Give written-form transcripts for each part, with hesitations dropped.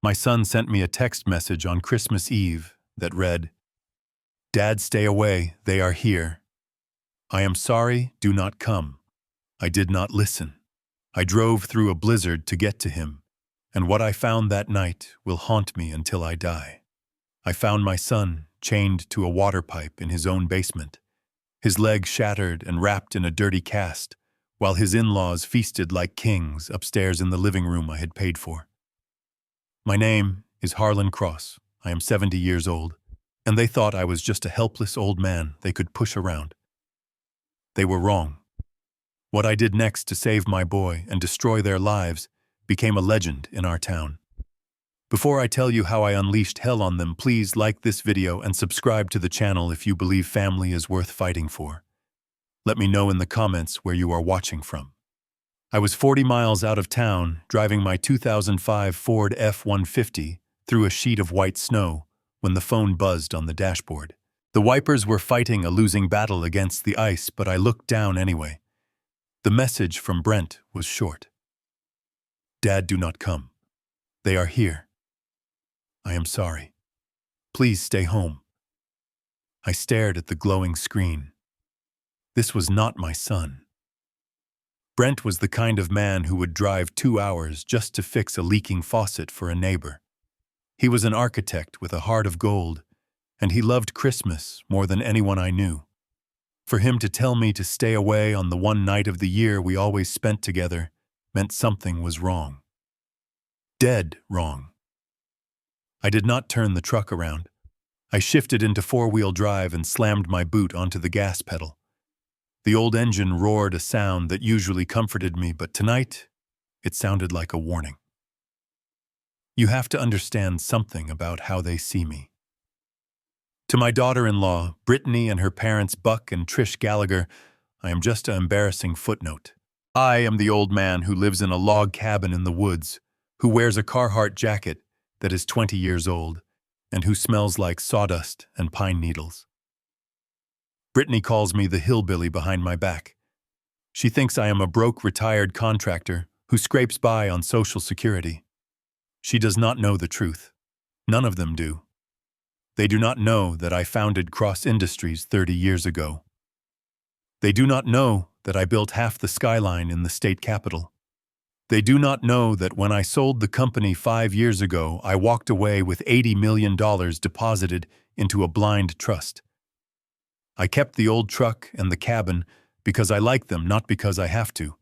My son sent me a text message on Christmas Eve that read, "Dad, stay away, they are here. I am sorry, do not come. I did not listen. I drove through a blizzard to get to him, and what I found that night will haunt me until I die. I found my son chained to a water pipe in his own basement, his leg shattered and wrapped in a dirty cast, while his in-laws feasted like kings upstairs in the living room I had paid for. My name is Harlan Cross. I am 70 years old, and they thought I was just a helpless old man they could push around. They were wrong. What I did next to save my boy and destroy their lives became a legend in our town. Before I tell you how I unleashed hell on them, please like this video and subscribe to the channel if you believe family is worth fighting for. Let me know in the comments where you are watching from. I was 40 miles out of town, driving my 2005 Ford F-150 through a sheet of white snow when the phone buzzed on the dashboard. The wipers were fighting a losing battle against the ice, but I looked down anyway. The message from Brent was short. "Dad, do not come. They are here. I am sorry. Please stay home." I stared at the glowing screen. This was not my son. Brent was the kind of man who would drive 2 hours just to fix a leaking faucet for a neighbor. He was an architect with a heart of gold, and he loved Christmas more than anyone I knew. For him to tell me to stay away on the one night of the year we always spent together meant something was wrong. Dead wrong. I did not turn the truck around. I shifted into four-wheel drive and slammed my boot onto the gas pedal. The old engine roared a sound that usually comforted me, but tonight, it sounded like a warning. You have to understand something about how they see me. To my daughter-in-law, Brittany, and her parents Buck and Trish Gallagher, I am just an embarrassing footnote. I am the old man who lives in a log cabin in the woods, who wears a Carhartt jacket that is 20 years old, and who smells like sawdust and pine needles. Brittany calls me the hillbilly behind my back. She thinks I am a broke retired contractor who scrapes by on Social Security. She does not know the truth. None of them do. They do not know that I founded Cross Industries 30 years ago. They do not know that I built half the skyline in the state capitol. They do not know that when I sold the company 5 years ago, I walked away with $80 million deposited into a blind trust. I kept the old truck and the cabin because I like them, not because I have to.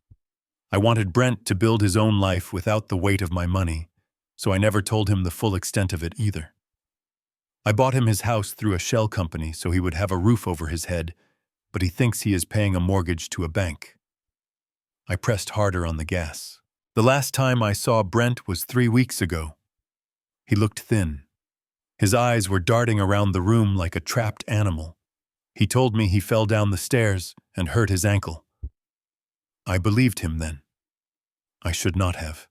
I wanted Brent to build his own life without the weight of my money, so I never told him the full extent of it either. I bought him his house through a shell company so he would have a roof over his head, but he thinks he is paying a mortgage to a bank. I pressed harder on the gas. The last time I saw Brent was 3 weeks ago. He looked thin. His eyes were darting around the room like a trapped animal. He told me he fell down the stairs and hurt his ankle. I believed him then. I should not have.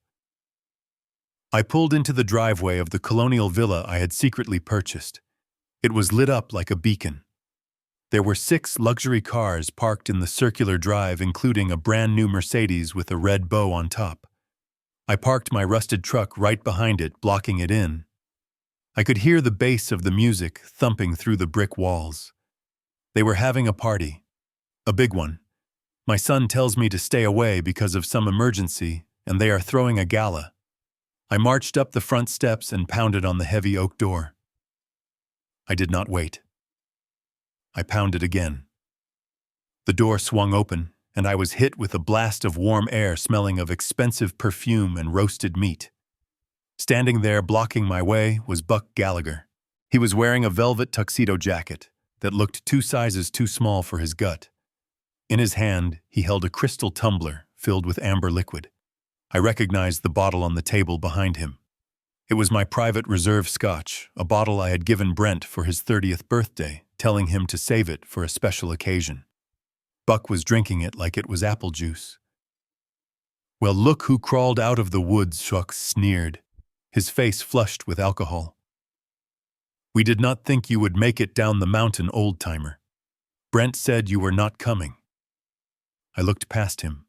I pulled into the driveway of the colonial villa I had secretly purchased. It was lit up like a beacon. There were 6 luxury cars parked in the circular drive, including a brand new Mercedes with a red bow on top. I parked my rusted truck right behind it, blocking it in. I could hear the bass of the music thumping through the brick walls. They were having a party. A big one. My son tells me to stay away because of some emergency, and they are throwing a gala. I marched up the front steps and pounded on the heavy oak door. I did not wait. I pounded again. The door swung open, and I was hit with a blast of warm air smelling of expensive perfume and roasted meat. Standing there blocking my way was Buck Gallagher. He was wearing a velvet tuxedo jacket that looked 2 sizes too small for his gut. In his hand, he held a crystal tumbler filled with amber liquid. I recognized the bottle on the table behind him. It was my private reserve scotch, a bottle I had given Brent for his 30th birthday, telling him to save it for a special occasion. Buck was drinking it like it was apple juice. "Well, look who crawled out of the woods," Shuck sneered, his face flushed with alcohol. "We did not think you would make it down the mountain, old-timer. Brent said you were not coming." I looked past him.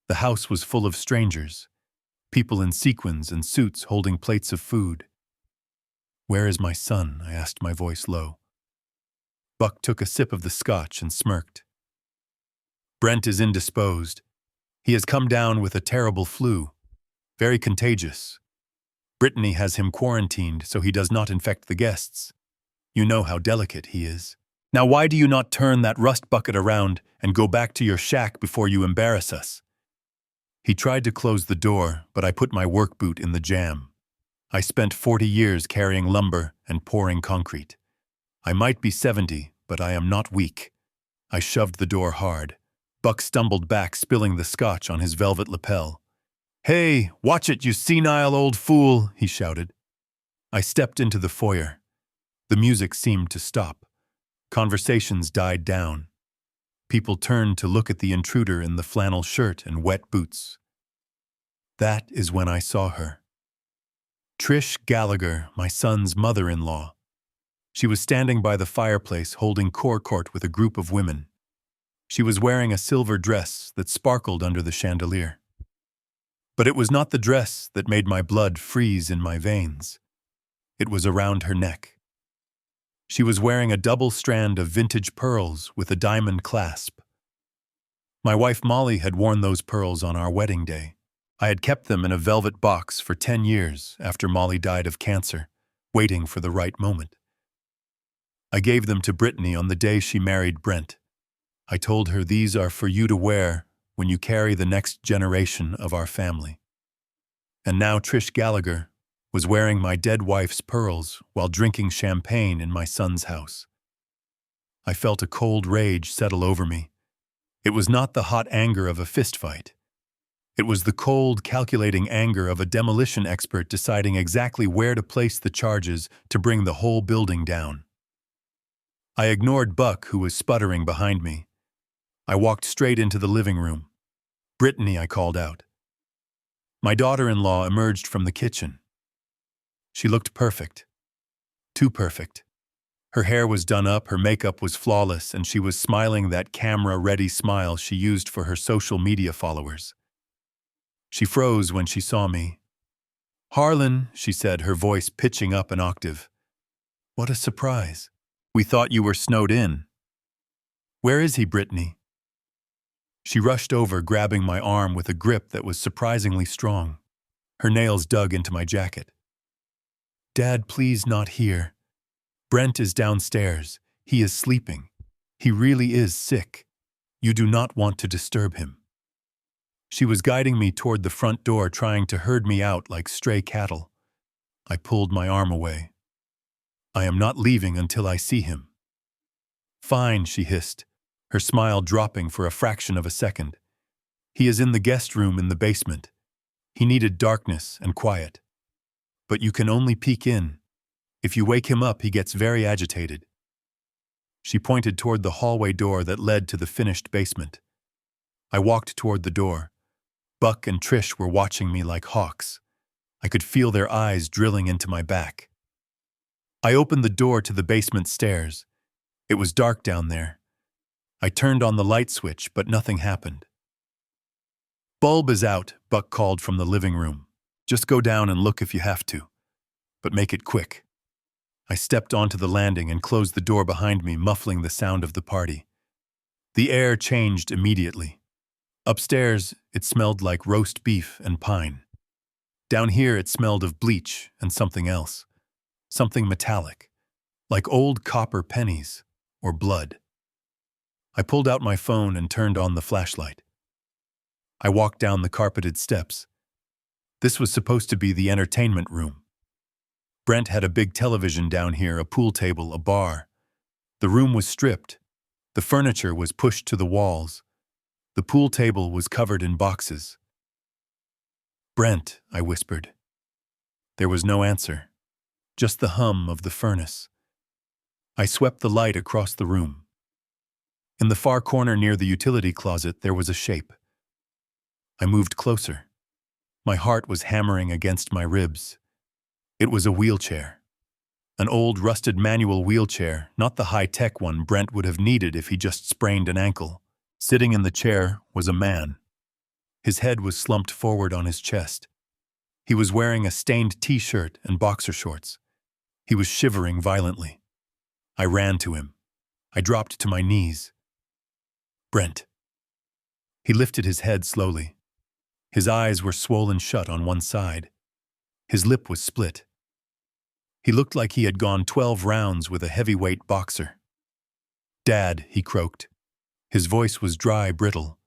The house was full of strangers, people in sequins and suits holding plates of food. "Where is my son?" I asked, my voice low. Buck took a sip of the scotch and smirked. "Brent is indisposed. He has come down with a terrible flu. Very contagious. Brittany has him quarantined so he does not infect the guests. You know how delicate he is. Now why do you not turn that rust bucket around and go back to your shack before you embarrass us?" He tried to close the door, but I put my work boot in the jamb. I spent 40 years carrying lumber and pouring concrete. I might be 70, but I am not weak. I shoved the door hard. Buck stumbled back, spilling the scotch on his velvet lapel. "Hey, watch it, you senile old fool," he shouted. I stepped into the foyer. The music seemed to stop. Conversations died down. People turned to look at the intruder in the flannel shirt and wet boots. That is when I saw her. Trish Gallagher, my son's mother-in-law. She was standing by the fireplace holding court with a group of women. She was wearing a silver dress that sparkled under the chandelier. But it was not the dress that made my blood freeze in my veins. It was around her neck. She was wearing a double strand of vintage pearls with a diamond clasp. My wife Molly had worn those pearls on our wedding day. I had kept them in a velvet box for 10 years after Molly died of cancer, waiting for the right moment. I gave them to Brittany on the day she married Brent. I told her, "These are for you to wear when you carry the next generation of our family." And now Trish Gallagher was wearing my dead wife's pearls while drinking champagne in my son's house. I felt a cold rage settle over me. It was not the hot anger of a fistfight. It was the cold, calculating anger of a demolition expert deciding exactly where to place the charges to bring the whole building down. I ignored Buck, who was sputtering behind me. I walked straight into the living room. "Brittany," I called out. My daughter-in-law emerged from the kitchen. She looked perfect. Too perfect. Her hair was done up, her makeup was flawless, and she was smiling that camera-ready smile she used for her social media followers. She froze when she saw me. "Harlan," she said, her voice pitching up an octave. "What a surprise. We thought you were snowed in. Where is he, Brittany?" She rushed over, grabbing my arm with a grip that was surprisingly strong. Her nails dug into my jacket. "Dad, please, not here. Brent is downstairs. He is sleeping. He really is sick. You do not want to disturb him." She was guiding me toward the front door, trying to herd me out like stray cattle. I pulled my arm away. "I am not leaving until I see him." "Fine," she hissed, her smile dropping for a fraction of a second. "He is in the guest room in the basement. He needed darkness and quiet. But you can only peek in. If you wake him up, he gets very agitated." She pointed toward the hallway door that led to the finished basement. I walked toward the door. Buck and Trish were watching me like hawks. I could feel their eyes drilling into my back. I opened the door to the basement stairs. It was dark down there. I turned on the light switch, but nothing happened. "Bulb is out," Buck called from the living room. "Just go down and look if you have to. But make it quick." I stepped onto the landing and closed the door behind me, muffling the sound of the party. The air changed immediately. Upstairs, it smelled like roast beef and pine. Down here, it smelled of bleach and something else. Something metallic, like old copper pennies or blood. I pulled out my phone and turned on the flashlight. I walked down the carpeted steps. This was supposed to be the entertainment room. Brent had a big television down here, a pool table, a bar. The room was stripped. The furniture was pushed to the walls. The pool table was covered in boxes. "Brent," I whispered. There was no answer, just the hum of the furnace. I swept the light across the room. In the far corner near the utility closet, there was a shape. I moved closer. My heart was hammering against my ribs. It was a wheelchair. An old, rusted manual wheelchair, not the high-tech one Brent would have needed if he just sprained an ankle. Sitting in the chair was a man. His head was slumped forward on his chest. He was wearing a stained t-shirt and boxer shorts. He was shivering violently. I ran to him. I dropped to my knees. "Brent." He lifted his head slowly. His eyes were swollen shut on one side. His lip was split. He looked like he had gone 12 rounds with a heavyweight boxer. "Dad," he croaked. His voice was dry, brittle.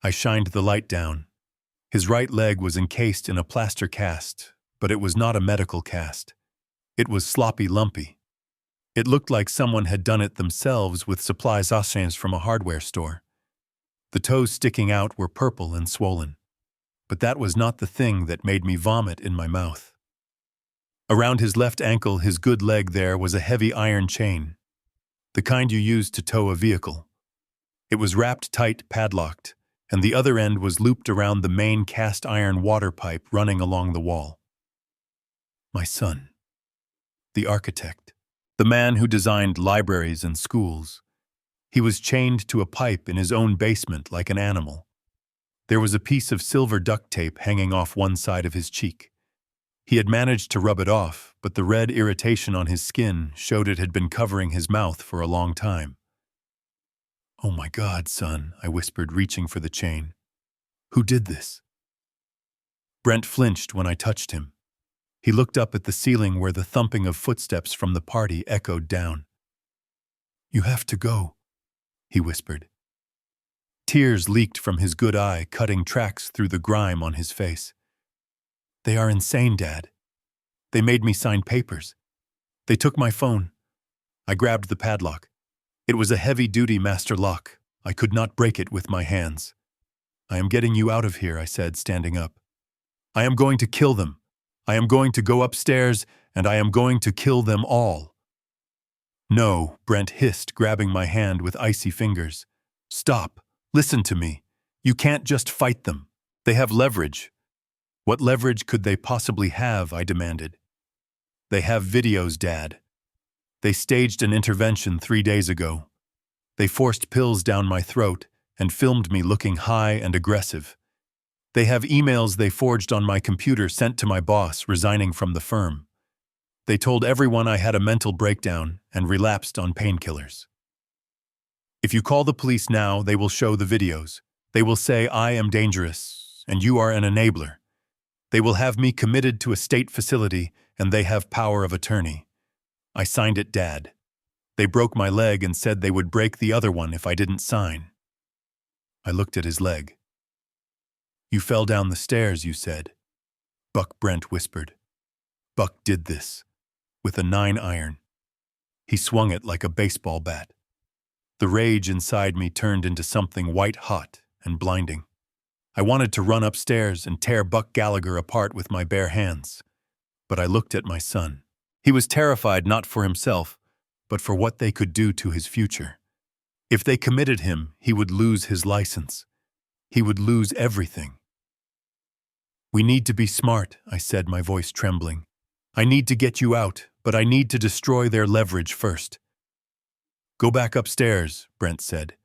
I shined the light down. His right leg was encased in a plaster cast, but it was not a medical cast. It was sloppy, lumpy. It looked like someone had done it themselves with supplies from a hardware store. The toes sticking out were purple and swollen. But that was not the thing that made me vomit in my mouth. Around his left ankle, his good leg there, was a heavy iron chain, the kind you use to tow a vehicle. It was wrapped tight, padlocked, and the other end was looped around the main cast iron water pipe running along the wall. My son. The architect. The man who designed libraries and schools. He was chained to a pipe in his own basement like an animal. There was a piece of silver duct tape hanging off one side of his cheek. He had managed to rub it off, but the red irritation on his skin showed it had been covering his mouth for a long time. "Oh my God, son," I whispered, reaching for the chain. "Who did this?" Brent flinched when I touched him. He looked up at the ceiling where the thumping of footsteps from the party echoed down. "You have to go," he whispered. Tears leaked from his good eye, cutting tracks through the grime on his face. "They are insane, Dad. They made me sign papers. They took my phone." I grabbed the padlock. It was a heavy-duty master lock. I could not break it with my hands. "I am getting you out of here," I said, standing up. "I am going to kill them. I am going to go upstairs, and I am going to kill them all." "No," Brent hissed, grabbing my hand with icy fingers. "Stop. Listen to me. You can't just fight them. They have leverage." "What leverage could they possibly have?" I demanded. "They have videos, Dad. They staged an intervention 3 days ago. They forced pills down my throat and filmed me looking high and aggressive. They have emails they forged on my computer sent to my boss resigning from the firm. They told everyone I had a mental breakdown and relapsed on painkillers. If you call the police now, they will show the videos. They will say I am dangerous and you are an enabler. They will have me committed to a state facility, and they have power of attorney. I signed it, Dad. They broke my leg and said they would break the other one if I didn't sign." I looked at his leg. "You fell down the stairs, you said." Buck, Brent whispered. "Buck did this, with a 9-iron. He swung it like a baseball bat." The rage inside me turned into something white-hot and blinding. I wanted to run upstairs and tear Buck Gallagher apart with my bare hands. But I looked at my son. He was terrified not for himself, but for what they could do to his future. If they committed him, he would lose his license. He would lose everything. "We need to be smart," I said, my voice trembling. "I need to get you out, but I need to destroy their leverage first." "Go back upstairs," Brent said.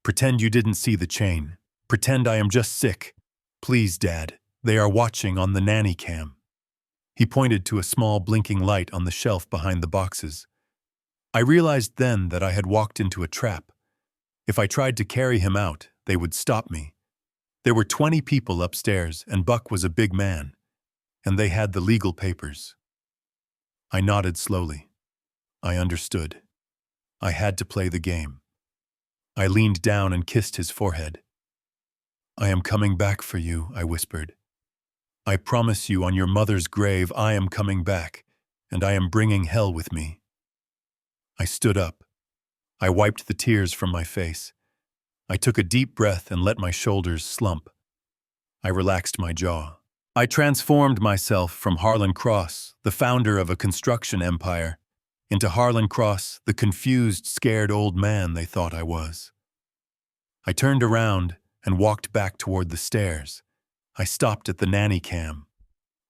"Pretend you didn't see the chain. Pretend I am just sick. Please, Dad, they are watching on the nanny cam." He pointed to a small blinking light on the shelf behind the boxes. I realized then that I had walked into a trap. If I tried to carry him out, they would stop me. There were 20 people upstairs, and Buck was a big man, and they had the legal papers. I nodded slowly. I understood. I had to play the game. I leaned down and kissed his forehead. "I am coming back for you," I whispered. "I promise you on your mother's grave I am coming back, and I am bringing hell with me." I stood up. I wiped the tears from my face. I took a deep breath and let my shoulders slump. I relaxed my jaw. I transformed myself from Harlan Cross, the founder of a construction empire, into Harlan Cross, the confused, scared old man they thought I was. I turned around and walked back toward the stairs. I stopped at the nanny cam.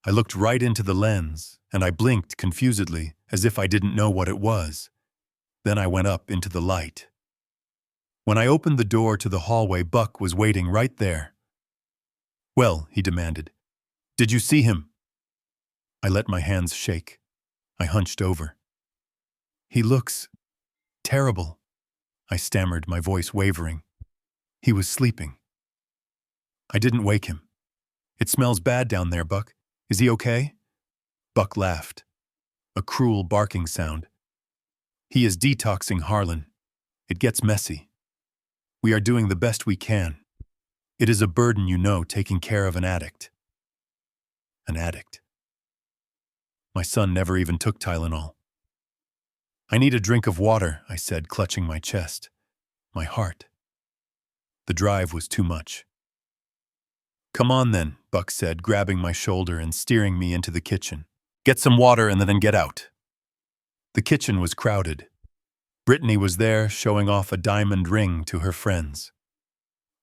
I looked right into the lens, and I blinked confusedly, as if I didn't know what it was. Then I went up into the light. When I opened the door to the hallway, Buck was waiting right there. "Well," he demanded, "did you see him?" I let my hands shake. I hunched over. "He looks terrible," I stammered, my voice wavering. He was sleeping. I didn't wake him. "It smells bad down there, Buck. Is he okay?" Buck laughed. A cruel barking sound. "He is detoxing, Harlan. It gets messy. We are doing the best we can. It is a burden, you know, taking care of an addict." An addict. My son never even took Tylenol. "I need a drink of water," I said, clutching my chest. My heart. The drive was too much. "Come on then," Buck said, grabbing my shoulder and steering me into the kitchen. "Get some water and then get out." The kitchen was crowded. Brittany was there, showing off a diamond ring to her friends.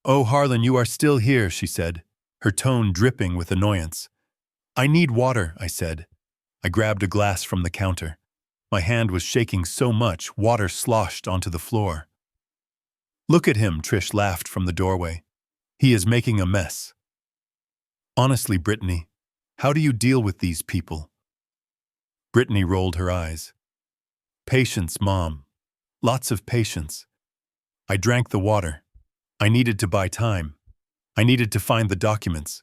"Oh, Harlan, you are still here," she said, her tone dripping with annoyance. "I need water," I said. I grabbed a glass from the counter. My hand was shaking so much, water sloshed onto the floor. "Look at him," Trish laughed from the doorway. "He is making a mess." "Honestly, Brittany, how do you deal with these people?" Brittany rolled her eyes. "Patience, Mom. Lots of patience." I drank the water. I needed to buy time. I needed to find the documents.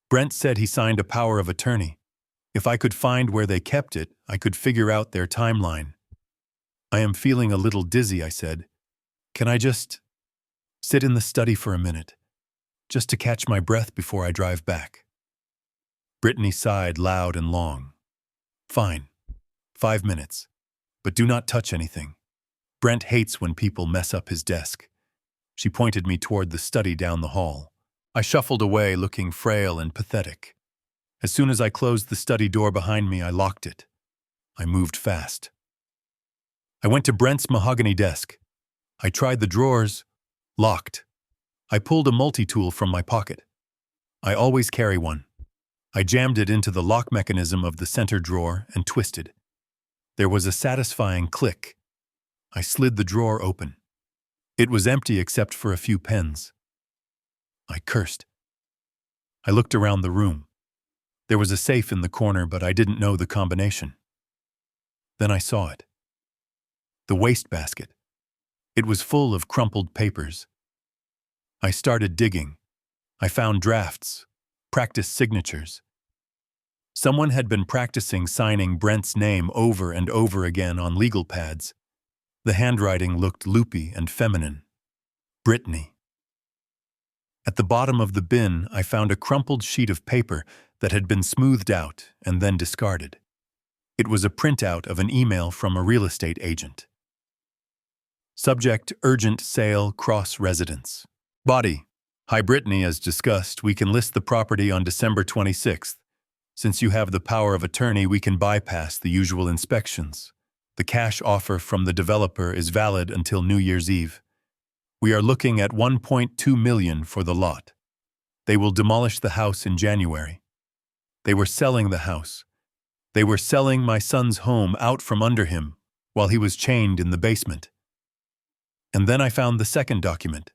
Brent said he signed a power of attorney. If I could find where they kept it, I could figure out their timeline. "I am feeling a little dizzy," I said. "Can I just sit in the study for a minute, just to catch my breath before I drive back?" Brittany sighed loud and long. "Fine. 5 minutes. But do not touch anything. Brent hates when people mess up his desk." She pointed me toward the study down the hall. I shuffled away, looking frail and pathetic. As soon as I closed the study door behind me, I locked it. I moved fast. I went to Brent's mahogany desk. I tried the drawers. Locked. I pulled a multi-tool from my pocket. I always carry one. I jammed it into the lock mechanism of the center drawer and twisted. There was a satisfying click. I slid the drawer open. It was empty except for a few pens. I cursed. I looked around the room. There was a safe in the corner, but I didn't know the combination. Then I saw it. The wastebasket. It was full of crumpled papers. I started digging. I found drafts, practice signatures. Someone had been practicing signing Brent's name over and over again on legal pads. The handwriting looked loopy and feminine. Brittany. At the bottom of the bin, I found a crumpled sheet of paper that had been smoothed out and then discarded. It was a printout of an email from a real estate agent. Subject: urgent sale, Cross residence. Body: hi Brittany, as discussed, we can list the property on December 26th. Since you have the power of attorney, we can bypass the usual inspections. The cash offer from the developer is valid until New Year's Eve. We are looking at $1.2 million for the lot. They will demolish the house in January. They were selling the house. They were selling my son's home out from under him while he was chained in the basement. And then I found the second document.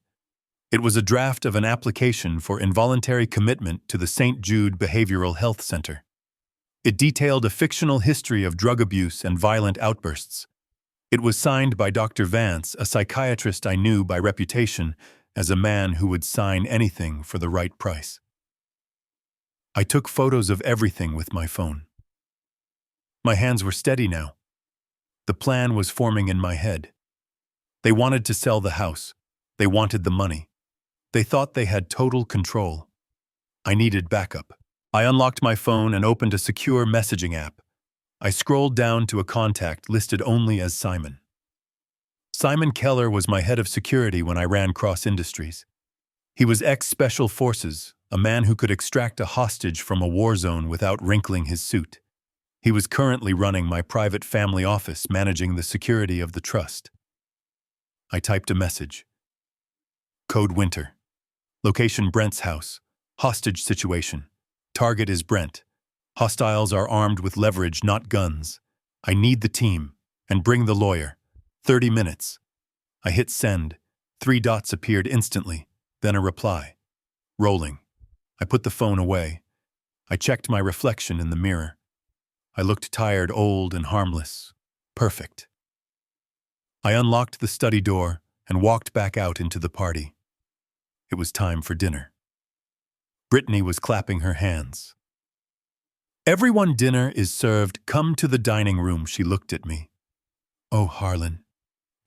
It was a draft of an application for involuntary commitment to the St. Jude Behavioral Health Center. It detailed a fictional history of drug abuse and violent outbursts. It was signed by Dr. Vance, a psychiatrist I knew by reputation as a man who would sign anything for the right price. I took photos of everything with my phone. My hands were steady now. The plan was forming in my head. They wanted to sell the house. They wanted the money. They thought they had total control. I needed backup. I unlocked my phone and opened a secure messaging app. I scrolled down to a contact listed only as Simon. Simon Keller was my head of security when I ran Cross Industries. He was ex-Special Forces, a man who could extract a hostage from a war zone without wrinkling his suit. He was currently running my private family office, managing the security of the trust. I typed a message. Code Winter. Location: Brent's house. Hostage situation. Target is Brent. Hostiles are armed with leverage, not guns. I need the team. And bring the lawyer. 30 minutes. I hit send. 3 dots appeared instantly, then a reply. Rolling. I put the phone away. I checked my reflection in the mirror. I looked tired, old, and harmless. Perfect. I unlocked the study door and walked back out into the party. It was time for dinner. Brittany was clapping her hands. "Everyone, dinner is served. Come to the dining room," she looked at me. "Oh, Harlan,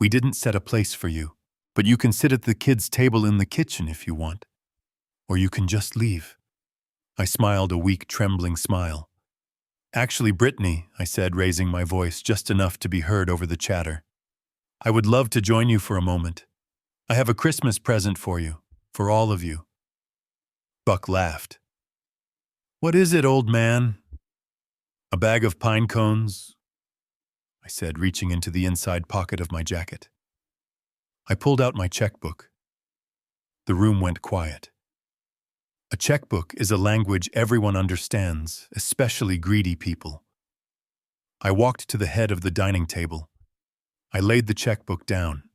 we didn't set a place for you, but you can sit at the kids' table in the kitchen if you want. Or you can just leave." I smiled a weak, trembling smile. "Actually, Brittany," I said, raising my voice just enough to be heard over the chatter, "I would love to join you for a moment. I have a Christmas present for you, for all of you." Buck laughed. "What is it, old man?" "A bag of pine cones," I said, reaching into the inside pocket of my jacket. I pulled out my checkbook. The room went quiet. A checkbook is a language everyone understands, especially greedy people. I walked to the head of the dining table. I laid the checkbook down.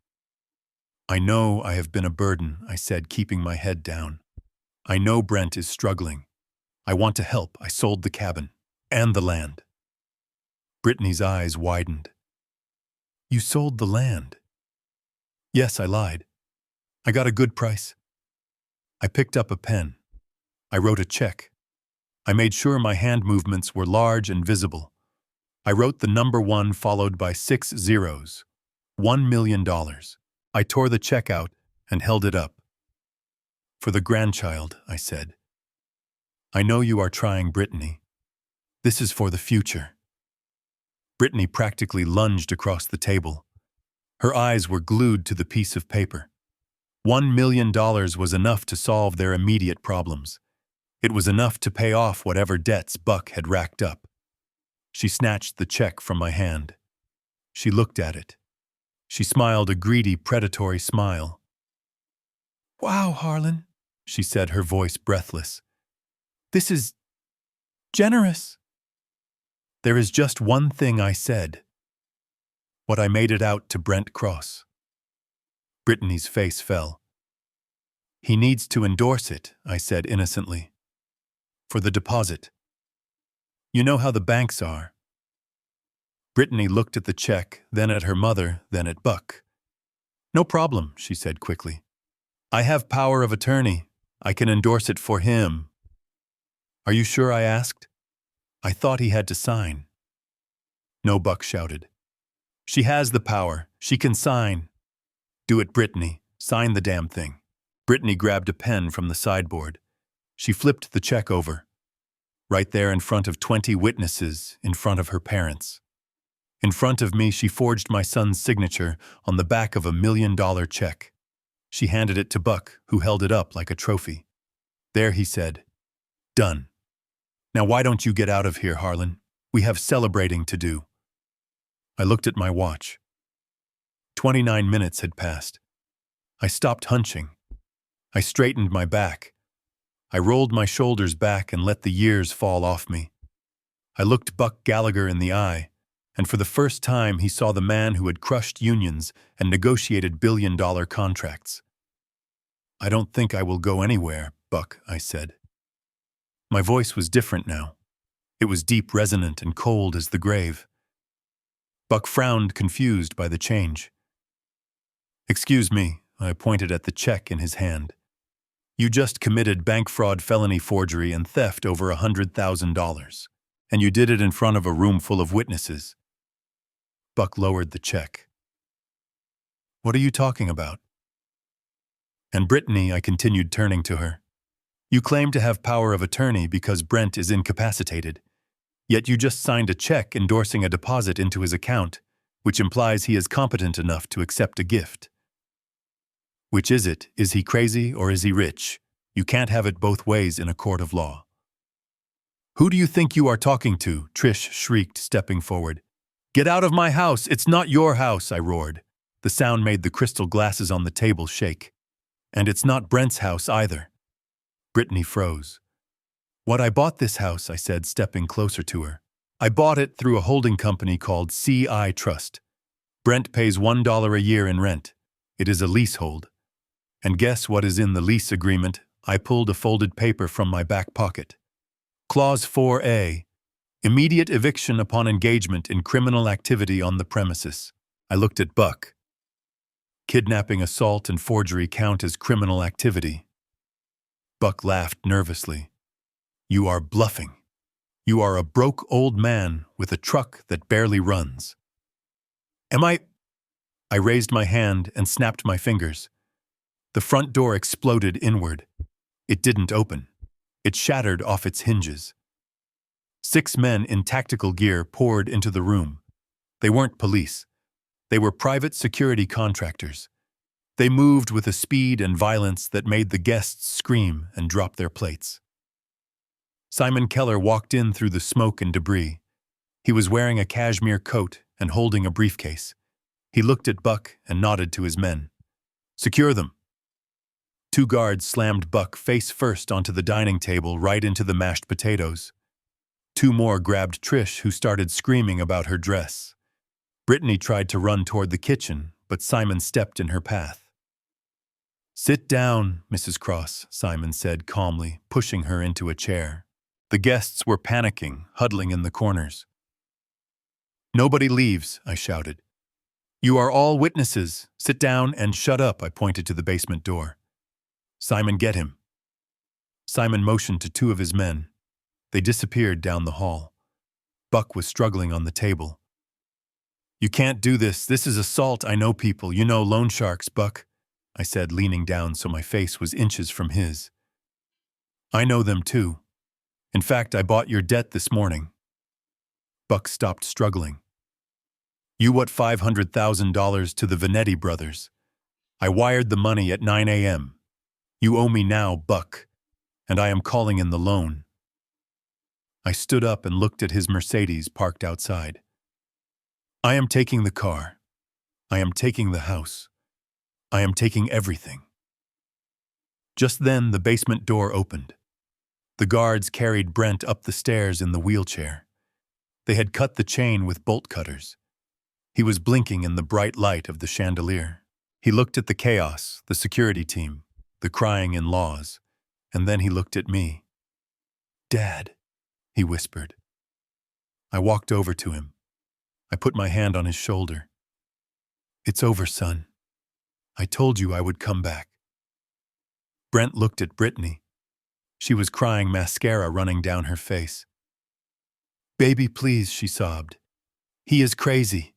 "I know I have been a burden," I said, keeping my head down. "I know Brent is struggling. I want to help. I sold the cabin. And the land." Brittany's eyes widened. "You sold the land?" "Yes, I lied. I got a good price." I picked up a pen. I wrote a check. I made sure my hand movements were large and visible. I wrote the number 1 followed by 6 zeros. $1 million. I tore the check out and held it up. "For the grandchild," I said. "I know you are trying, Brittany. This is for the future." Brittany practically lunged across the table. Her eyes were glued to the piece of paper. $1 million was enough to solve their immediate problems. It was enough to pay off whatever debts Buck had racked up. She snatched the check from my hand. She looked at it. She smiled a greedy, predatory smile. "Wow, Harlan," she said, her voice breathless. "This is generous." "There is just one thing," I said. "What I made it out to Brent Cross." Brittany's face fell. "He needs to endorse it," I said innocently. "For the deposit. You know how the banks are." Brittany looked at the check, then at her mother, then at Buck. "No problem," she said quickly. "I have power of attorney. I can endorse it for him." "Are you sure?" I asked. "I thought he had to sign." "No," Buck shouted. "She has the power. She can sign." "Do it, Brittany. Sign the damn thing." Brittany grabbed a pen from the sideboard. She flipped the check over. Right there in front of 20 witnesses, in front of her parents. In front of me, she forged my son's signature on the back of $1 million check. She handed it to Buck, who held it up like a trophy. "There," he said. "Done. Now why don't you get out of here, Harlan? We have celebrating to do." I looked at my watch. 29 minutes had passed. I stopped hunching. I straightened my back. I rolled my shoulders back and let the years fall off me. I looked Buck Gallagher in the eye, and for the first time he saw the man who had crushed unions and negotiated billion-dollar contracts. "I don't think I will go anywhere, Buck," I said. My voice was different now. It was deep, resonant, and cold as the grave. Buck frowned, confused by the change. "Excuse me," I pointed at the check in his hand. "You just committed bank fraud, felony forgery, and theft over $100,000. And you did it in front of a room full of witnesses." Buck lowered the check. "What are you talking about?" "And Brittany," I continued, turning to her, "you claim to have power of attorney because Brent is incapacitated. Yet you just signed a check endorsing a deposit into his account, which implies he is competent enough to accept a gift. Which is it? Is he crazy or is he rich? You can't have it both ways in a court of law." "Who do you think you are talking to?" Trish shrieked, stepping forward. "Get out of my house! It's not your house!" I roared. The sound made the crystal glasses on the table shake. "And it's not Brent's house either." Brittany froze. "What, I bought this house," I said, stepping closer to her. "I bought it through a holding company called CI Trust. Brent pays $1 a year in rent. It is a leasehold. And guess what is in the lease agreement?" I pulled a folded paper from my back pocket. "Clause 4A. Immediate eviction upon engagement in criminal activity on the premises. I looked at Buck. Kidnapping, assault, and forgery count as criminal activity. Buck laughed nervously. You are bluffing. You are a broke old man with a truck that barely runs. Am I? I raised my hand and snapped my fingers. The front door exploded inward. It didn't open. It shattered off its hinges. 6 men in tactical gear poured into the room. They weren't police. They were private security contractors. They moved with a speed and violence that made the guests scream and drop their plates. Simon Keller walked in through the smoke and debris. He was wearing a cashmere coat and holding a briefcase. He looked at Buck and nodded to his men. Secure them. 2 guards slammed Buck face first onto the dining table right into the mashed potatoes. 2 more grabbed Trish, who started screaming about her dress. Brittany tried to run toward the kitchen, but Simon stepped in her path. Sit down, Mrs. Cross, Simon said calmly, pushing her into a chair. The guests were panicking, huddling in the corners. Nobody leaves, I shouted. You are all witnesses. Sit down and shut up, I pointed to the basement door. Simon, get him. Simon motioned to 2 of his men. They disappeared down the hall. Buck was struggling on the table. You can't do this. This is assault. I know people. You know loan sharks, Buck, I said, leaning down so my face was inches from his. I know them too. In fact, I bought your debt this morning. Buck stopped struggling. You owe $500,000 to the Venetti brothers. I wired the money at 9 a.m. You owe me now, Buck, and I am calling in the loan. I stood up and looked at his Mercedes parked outside. I am taking the car. I am taking the house. I am taking everything. Just then, the basement door opened. The guards carried Brent up the stairs in the wheelchair. They had cut the chain with bolt cutters. He was blinking in the bright light of the chandelier. He looked at the chaos, the security team, the crying in-laws, and then he looked at me. Dad, he whispered. I walked over to him. I put my hand on his shoulder. It's over, son. I told you I would come back. Brent looked at Brittany. She was crying, mascara running down her face. Baby, please, she sobbed. He is crazy.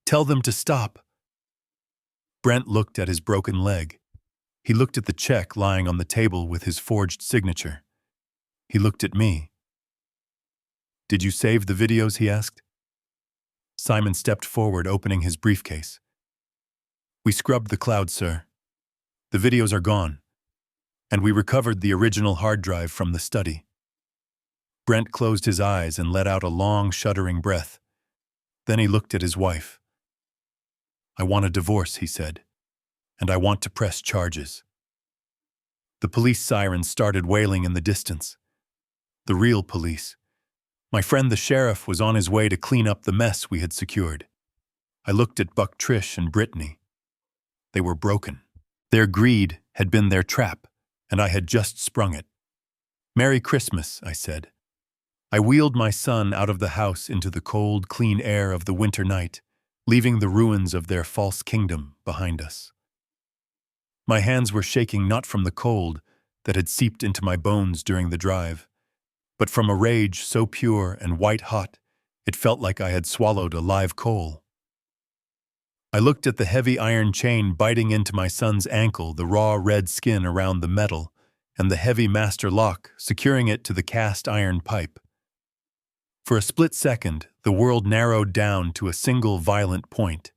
Tell them to stop. Brent looked at his broken leg. He looked at the check lying on the table with his forged signature. He looked at me. Did you save the videos, he asked. Simon stepped forward, opening his briefcase. We scrubbed the cloud, sir. The videos are gone. And we recovered the original hard drive from the study. Brent closed his eyes and let out a long, shuddering breath. Then he looked at his wife. I want a divorce, he said, and I want to press charges. The police sirens started wailing in the distance. The real police. My friend the sheriff was on his way to clean up the mess we had secured. I looked at Buck, Trish, and Brittany. They were broken. Their greed had been their trap, and I had just sprung it. Merry Christmas, I said. I wheeled my son out of the house into the cold, clean air of the winter night, leaving the ruins of their false kingdom behind us. My hands were shaking not from the cold that had seeped into my bones during the drive, but from a rage so pure and white-hot it felt like I had swallowed a live coal. I looked at the heavy iron chain biting into my son's ankle, the raw red skin around the metal, and the heavy master lock securing it to the cast iron pipe. For a split second, the world narrowed down to a single violent point.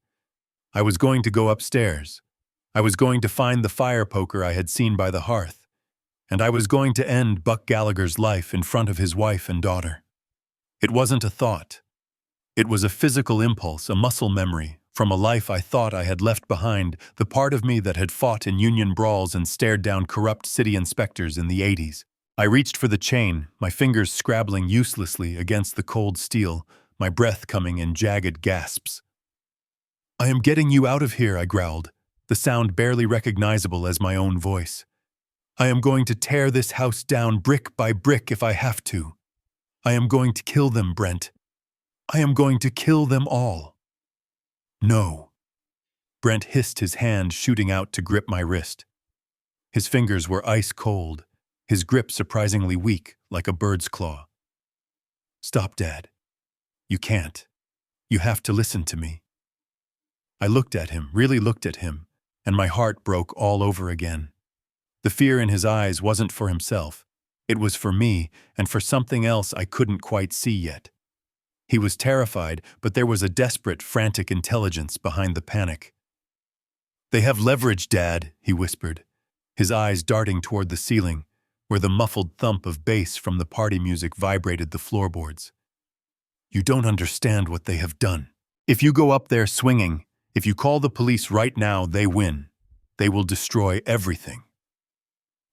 I was going to go upstairs. I was going to find the fire poker I had seen by the hearth, and I was going to end Buck Gallagher's life in front of his wife and daughter. It wasn't a thought. It was a physical impulse, a muscle memory, from a life I thought I had left behind, the part of me that had fought in union brawls and stared down corrupt city inspectors in the 80s. I reached for the chain, my fingers scrabbling uselessly against the cold steel, my breath coming in jagged gasps. I am getting you out of here, I growled, the sound barely recognizable as my own voice. I am going to tear this house down brick by brick if I have to. I am going to kill them, Brent. I am going to kill them all. No. Brent hissed, his hand shooting out to grip my wrist. His fingers were ice cold, his grip surprisingly weak, like a bird's claw. Stop, Dad. You can't. You have to listen to me. I looked at him, really looked at him, and my heart broke all over again. The fear in his eyes wasn't for himself. It was for me, and for something else I couldn't quite see yet. He was terrified, but there was a desperate, frantic intelligence behind the panic. They have leverage, Dad, he whispered, his eyes darting toward the ceiling, where the muffled thump of bass from the party music vibrated the floorboards. You don't understand what they have done. If you go up there swinging, if you call the police right now, they win. They will destroy everything.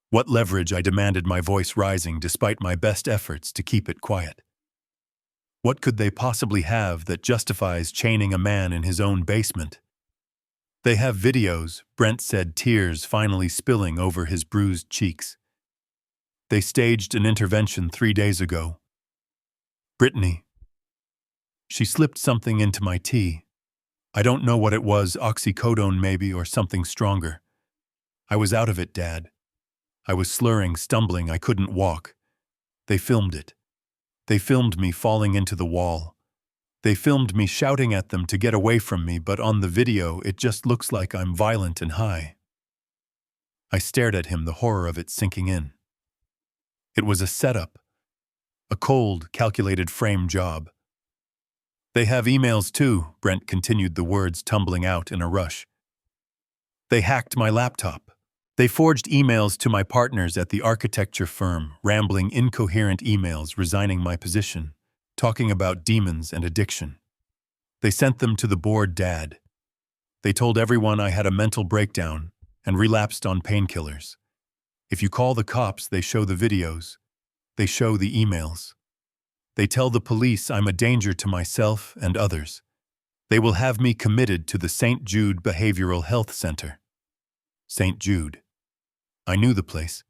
What leverage? I demanded, my voice rising despite my best efforts to keep it quiet. What could they possibly have that justifies chaining a man in his own basement? They have videos, Brent said, tears finally spilling over his bruised cheeks. They staged an intervention 3 days ago. Brittany. She slipped something into my tea. I don't know what it was, oxycodone maybe, or something stronger. I was out of it, Dad. I was slurring, stumbling, I couldn't walk. They filmed it. They filmed me falling into the wall. They filmed me shouting at them to get away from me, but on the video it just looks like I'm violent and high. I stared at him, the horror of it sinking in. It was a setup. A cold, calculated frame job. They have emails too, Brent continued, the words tumbling out in a rush. They hacked my laptop. They forged emails to my partners at the architecture firm, rambling, incoherent emails resigning my position, talking about demons and addiction. They sent them to the board, Dad. They told everyone I had a mental breakdown and relapsed on painkillers. If you call the cops, they show the videos. They show the emails. They tell the police I'm a danger to myself and others. They will have me committed to the St. Jude Behavioral Health Center. St. Jude. I knew the place.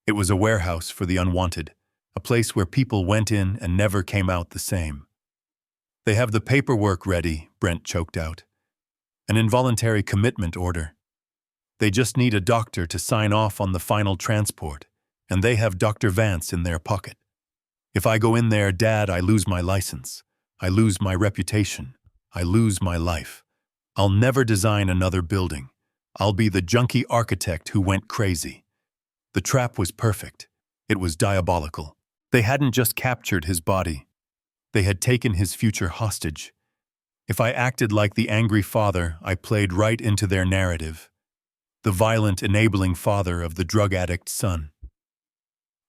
It was a warehouse for the unwanted, a place where people went in and never came out the same. They have the paperwork ready, Brent choked out. An involuntary commitment order. They just need a doctor to sign off on the final transport, and they have Dr. Vance in their pocket. If I go in there, Dad, I lose my license. I lose my reputation. I lose my life. I'll never design another building. I'll be the junkie architect who went crazy. The trap was perfect. It was diabolical. They hadn't just captured his body. They had taken his future hostage. If I acted like the angry father, I played right into their narrative. The violent, enabling father of the drug addict son.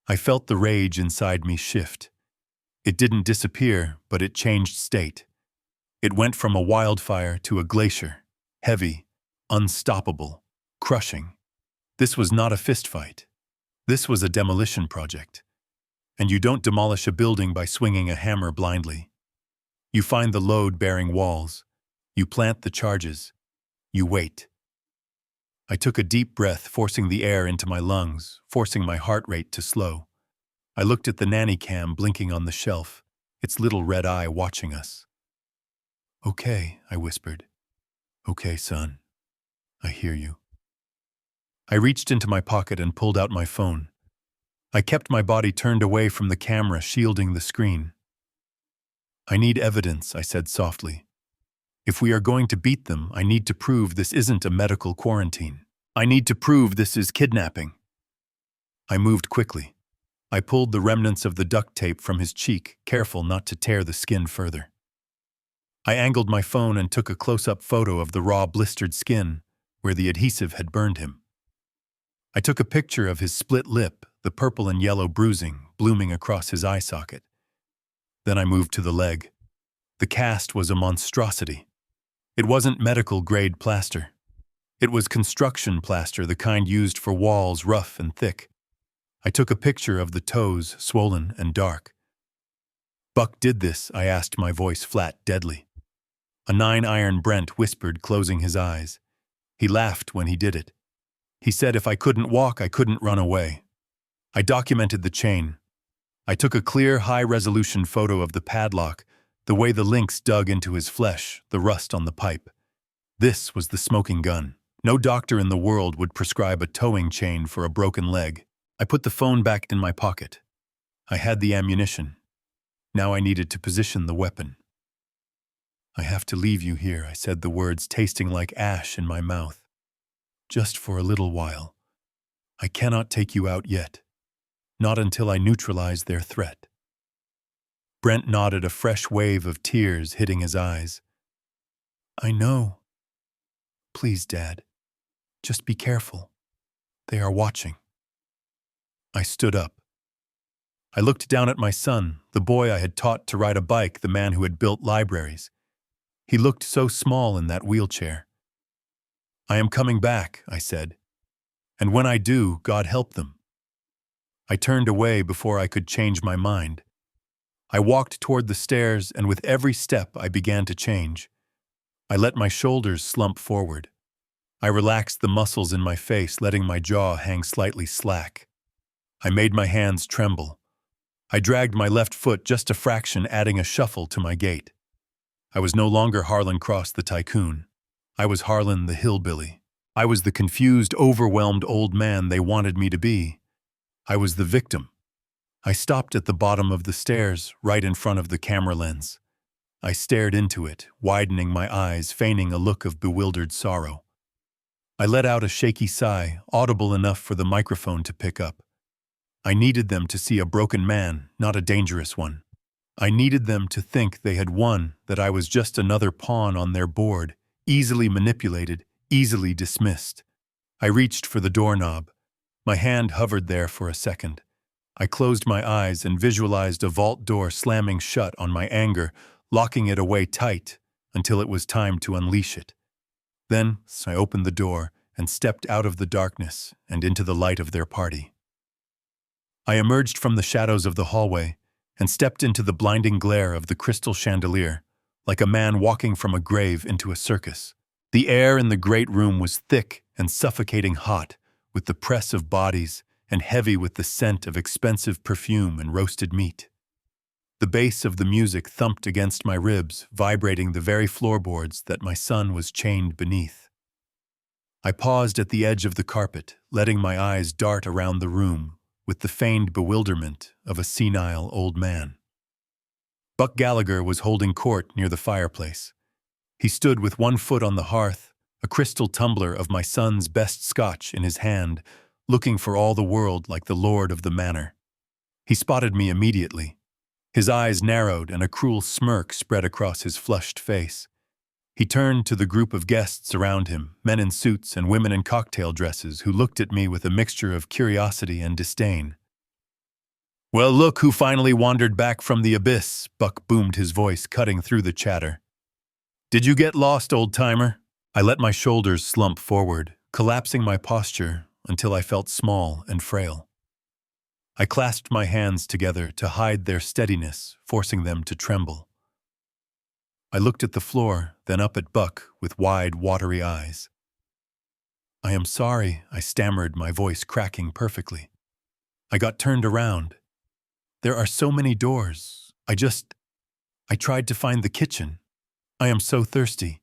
I felt the rage inside me shift. It didn't disappear, but it changed state. It went from a wildfire to a glacier, heavy, unstoppable, crushing. This was not a fistfight. This was a demolition project. And you don't demolish a building by swinging a hammer blindly. You find the load-bearing walls. You plant the charges. You wait. I took a deep breath, forcing the air into my lungs, forcing my heart rate to slow. I looked at the nanny cam blinking on the shelf, its little red eye watching us. Okay, I whispered. Okay, son. I hear you. I reached into my pocket and pulled out my phone. I kept my body turned away from the camera, shielding the screen. I need evidence, I said softly. If we are going to beat them, I need to prove this isn't a medical quarantine. I need to prove this is kidnapping. I moved quickly. I pulled the remnants of the duct tape from his cheek, careful not to tear the skin further. I angled my phone and took a close-up photo of the raw, blistered skin, where the adhesive had burned him. I took a picture of his split lip, the purple and yellow bruising blooming across his eye socket. Then I moved to the leg. The cast was a monstrosity. It wasn't medical-grade plaster. It was construction plaster, the kind used for walls rough and thick. I took a picture of the toes, swollen and dark. Buck did this, I asked, my voice flat, deadly. A 9-iron, Brent whispered, closing his eyes. He laughed when he did it. He said if I couldn't walk, I couldn't run away. I documented the chain. I took a clear, high-resolution photo of the padlock, the way the links dug into his flesh, the rust on the pipe. This was the smoking gun. No doctor in the world would prescribe a towing chain for a broken leg. I put the phone back in my pocket. I had the ammunition. Now I needed to position the weapon. "I have to leave you here," I said, the words tasting like ash in my mouth. "Just for a little while. I cannot take you out yet. Not until I neutralize their threat." Brent nodded, a fresh wave of tears hitting his eyes. "I know. Please, Dad. Just be careful. They are watching." I stood up. I looked down at my son, the boy I had taught to ride a bike, the man who had built libraries. He looked so small in that wheelchair. "I am coming back," I said. "And when I do, God help them." I turned away before I could change my mind. I walked toward the stairs, and with every step I began to change. I let my shoulders slump forward. I relaxed the muscles in my face, letting my jaw hang slightly slack. I made my hands tremble. I dragged my left foot just a fraction, adding a shuffle to my gait. I was no longer Harlan Cross the tycoon. I was Harlan the hillbilly. I was the confused, overwhelmed old man they wanted me to be. I was the victim. I stopped at the bottom of the stairs, right in front of the camera lens. I stared into it, widening my eyes, feigning a look of bewildered sorrow. I let out a shaky sigh, audible enough for the microphone to pick up. I needed them to see a broken man, not a dangerous one. I needed them to think they had won, that I was just another pawn on their board, easily manipulated, easily dismissed. I reached for the doorknob. My hand hovered there for a second. I closed my eyes and visualized a vault door slamming shut on my anger, locking it away tight until it was time to unleash it. Then I opened the door and stepped out of the darkness and into the light of their party. I emerged from the shadows of the hallway and stepped into the blinding glare of the crystal chandelier, like a man walking from a grave into a circus. The air in the great room was thick and suffocating hot, with the press of bodies, and heavy with the scent of expensive perfume and roasted meat. The bass of the music thumped against my ribs, vibrating the very floorboards that my son was chained beneath. I paused at the edge of the carpet, letting my eyes dart around the room with the feigned bewilderment of a senile old man. Buck Gallagher was holding court near the fireplace. He stood with one foot on the hearth, a crystal tumbler of my son's best scotch in his hand, looking for all the world like the lord of the manor. He spotted me immediately. His eyes narrowed and a cruel smirk spread across his flushed face. He turned to the group of guests around him, men in suits and women in cocktail dresses, who looked at me with a mixture of curiosity and disdain. "Well, look who finally wandered back from the abyss," Buck boomed, his voice cutting through the chatter. "Did you get lost, old-timer?" I let my shoulders slump forward, collapsing my posture until I felt small and frail. I clasped my hands together to hide their steadiness, forcing them to tremble. I looked at the floor, then up at Buck with wide, watery eyes. "I am sorry," I stammered, my voice cracking perfectly. "I got turned around. There are so many doors. I tried to find the kitchen. I am so thirsty."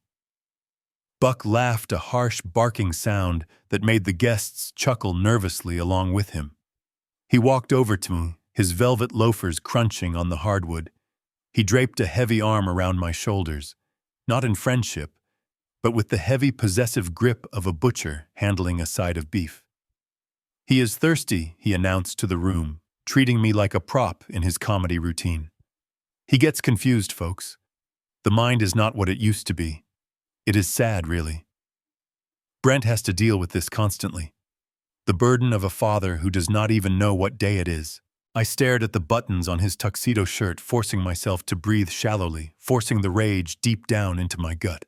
Buck laughed, a harsh, barking sound that made the guests chuckle nervously along with him. He walked over to me, his velvet loafers crunching on the hardwood. He draped a heavy arm around my shoulders, not in friendship, but with the heavy, possessive grip of a butcher handling a side of beef. "He is thirsty," he announced to the room, treating me like a prop in his comedy routine. "He gets confused, folks. The mind is not what it used to be. It is sad, really. Brent has to deal with this constantly. The burden of a father who does not even know what day it is." I stared at the buttons on his tuxedo shirt, forcing myself to breathe shallowly, forcing the rage deep down into my gut.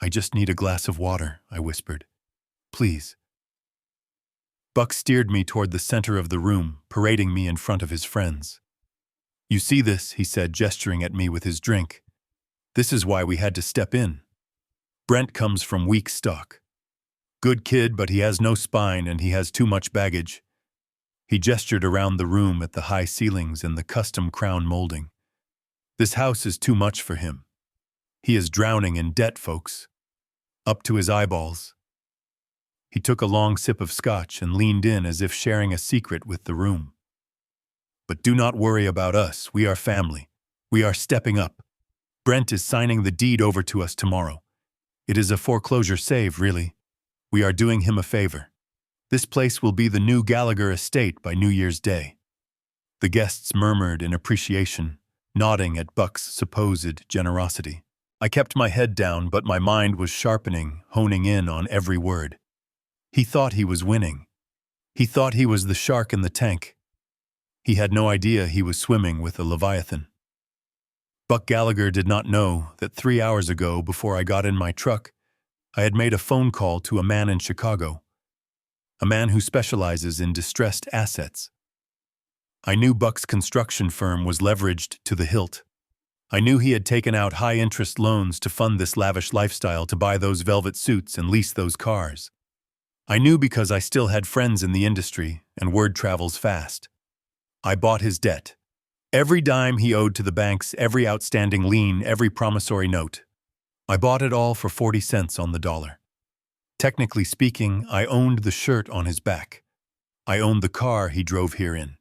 "I just need a glass of water," I whispered. "Please." Buck steered me toward the center of the room, parading me in front of his friends. "You see this," he said, gesturing at me with his drink. "This is why we had to step in. Brent comes from weak stock. Good kid, but he has no spine and he has too much baggage. He gestured around the room at the high ceilings and the custom crown molding. This house is too much for him. He is drowning in debt, folks. Up to his eyeballs. He took a long sip of scotch and leaned in as if sharing a secret with the room. But do not worry about us. We are family. We are stepping up. Brent is signing the deed over to us tomorrow. It is a foreclosure save, really. We are doing him a favor. This place will be the new Gallagher estate by New Year's Day. The guests murmured in appreciation, nodding at Buck's supposed generosity. I kept my head down, but my mind was sharpening, honing in on every word. He thought he was winning. He thought he was the shark in the tank. He had no idea he was swimming with a leviathan. Buck Gallagher did not know that 3 hours ago, before I got in my truck, I had made a phone call to a man in Chicago. A man who specializes in distressed assets. I knew Buck's construction firm was leveraged to the hilt. I knew he had taken out high-interest loans to fund this lavish lifestyle, to buy those velvet suits and lease those cars. I knew because I still had friends in the industry, and word travels fast. I bought his debt. Every dime he owed to the banks, every outstanding lien, every promissory note. I bought it all for 40 cents on the dollar. Technically speaking, I owned the shirt on his back. I owned the car he drove here in.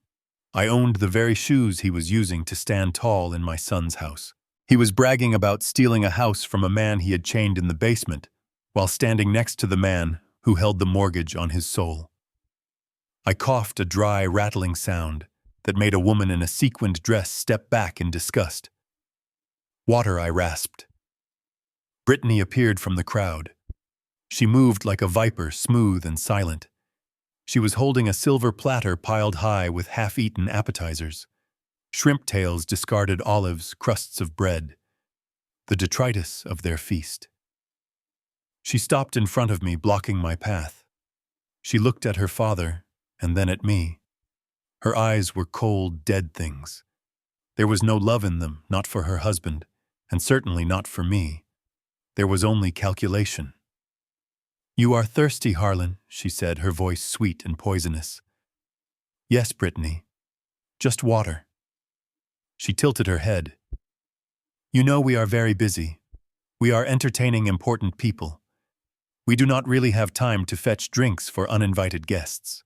I owned the very shoes he was using to stand tall in my son's house. He was bragging about stealing a house from a man he had chained in the basement, while standing next to the man who held the mortgage on his soul. I coughed a dry, rattling sound that made a woman in a sequined dress step back in disgust. "Water," I rasped. Brittany appeared from the crowd. She moved like a viper, smooth and silent. She was holding a silver platter piled high with half-eaten appetizers. Shrimp tails, discarded olives, crusts of bread. The detritus of their feast. She stopped in front of me, blocking my path. She looked at her father, and then at me. Her eyes were cold, dead things. There was no love in them, not for her husband, and certainly not for me. There was only calculation. "You are thirsty, Harlan," she said, her voice sweet and poisonous. "Yes, Brittany. Just water." She tilted her head. "You know we are very busy. We are entertaining important people. We do not really have time to fetch drinks for uninvited guests."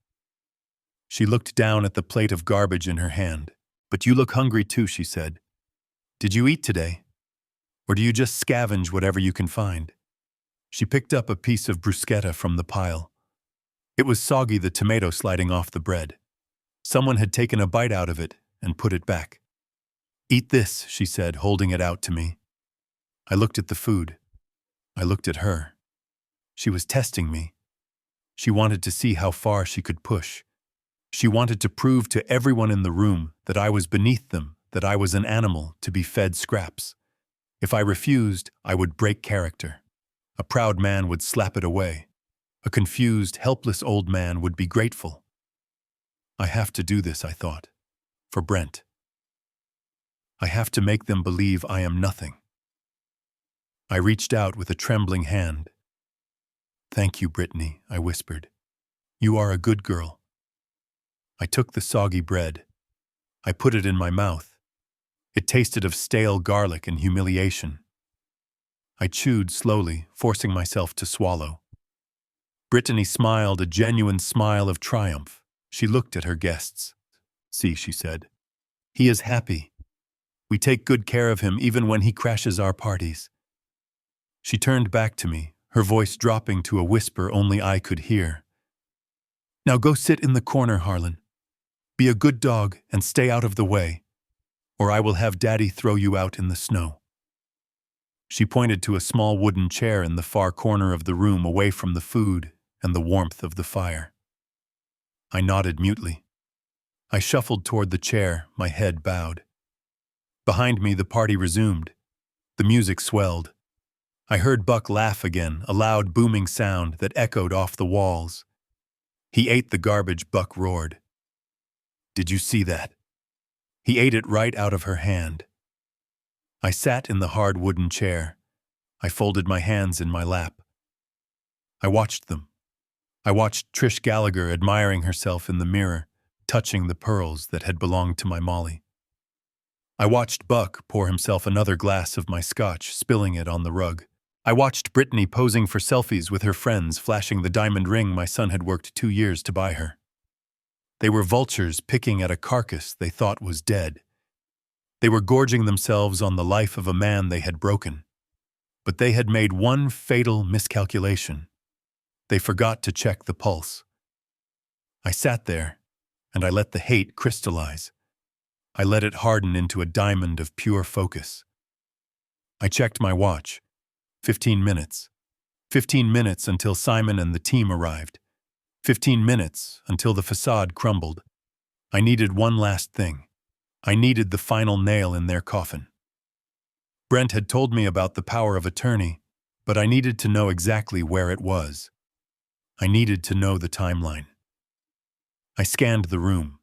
She looked down at the plate of garbage in her hand. "But you look hungry too," she said. "Did you eat today? Or do you just scavenge whatever you can find?" She picked up a piece of bruschetta from the pile. It was soggy, the tomato sliding off the bread. Someone had taken a bite out of it and put it back. "Eat this," she said, holding it out to me. I looked at the food. I looked at her. She was testing me. She wanted to see how far she could push. She wanted to prove to everyone in the room that I was beneath them, that I was an animal to be fed scraps. If I refused, I would break character. A proud man would slap it away. A confused, helpless old man would be grateful. I have to do this, I thought. For Brent. I have to make them believe I am nothing. I reached out with a trembling hand. "Thank you, Brittany," I whispered. "You are a good girl." I took the soggy bread. I put it in my mouth. It tasted of stale garlic and humiliation. I chewed slowly, forcing myself to swallow. Brittany smiled, a genuine smile of triumph. She looked at her guests. "See," she said. "He is happy. We take good care of him even when he crashes our parties." She turned back to me, her voice dropping to a whisper only I could hear. "Now go sit in the corner, Harlan. Be a good dog and stay out of the way, or I will have Daddy throw you out in the snow." She pointed to a small wooden chair in the far corner of the room, away from the food and the warmth of the fire. I nodded mutely. I shuffled toward the chair, my head bowed. Behind me, the party resumed. The music swelled. I heard Buck laugh again, a loud booming sound that echoed off the walls. "He ate the garbage," Buck roared. "Did you see that?" He ate it right out of her hand. I sat in the hard wooden chair. I folded my hands in my lap. I watched them. I watched Trish Gallagher admiring herself in the mirror, touching the pearls that had belonged to my Molly. I watched Buck pour himself another glass of my scotch, spilling it on the rug. I watched Brittany posing for selfies with her friends, flashing the diamond ring my son had worked 2 years to buy her. They were vultures picking at a carcass they thought was dead. They were gorging themselves on the life of a man they had broken. But they had made one fatal miscalculation. They forgot to check the pulse. I sat there, and I let the hate crystallize. I let it harden into a diamond of pure focus. I checked my watch. 15 minutes. 15 minutes until Simon and the team arrived. 15 minutes until the facade crumbled. I needed one last thing. I needed the final nail in their coffin. Brent had told me about the power of attorney, but I needed to know exactly where it was. I needed to know the timeline. I scanned the room.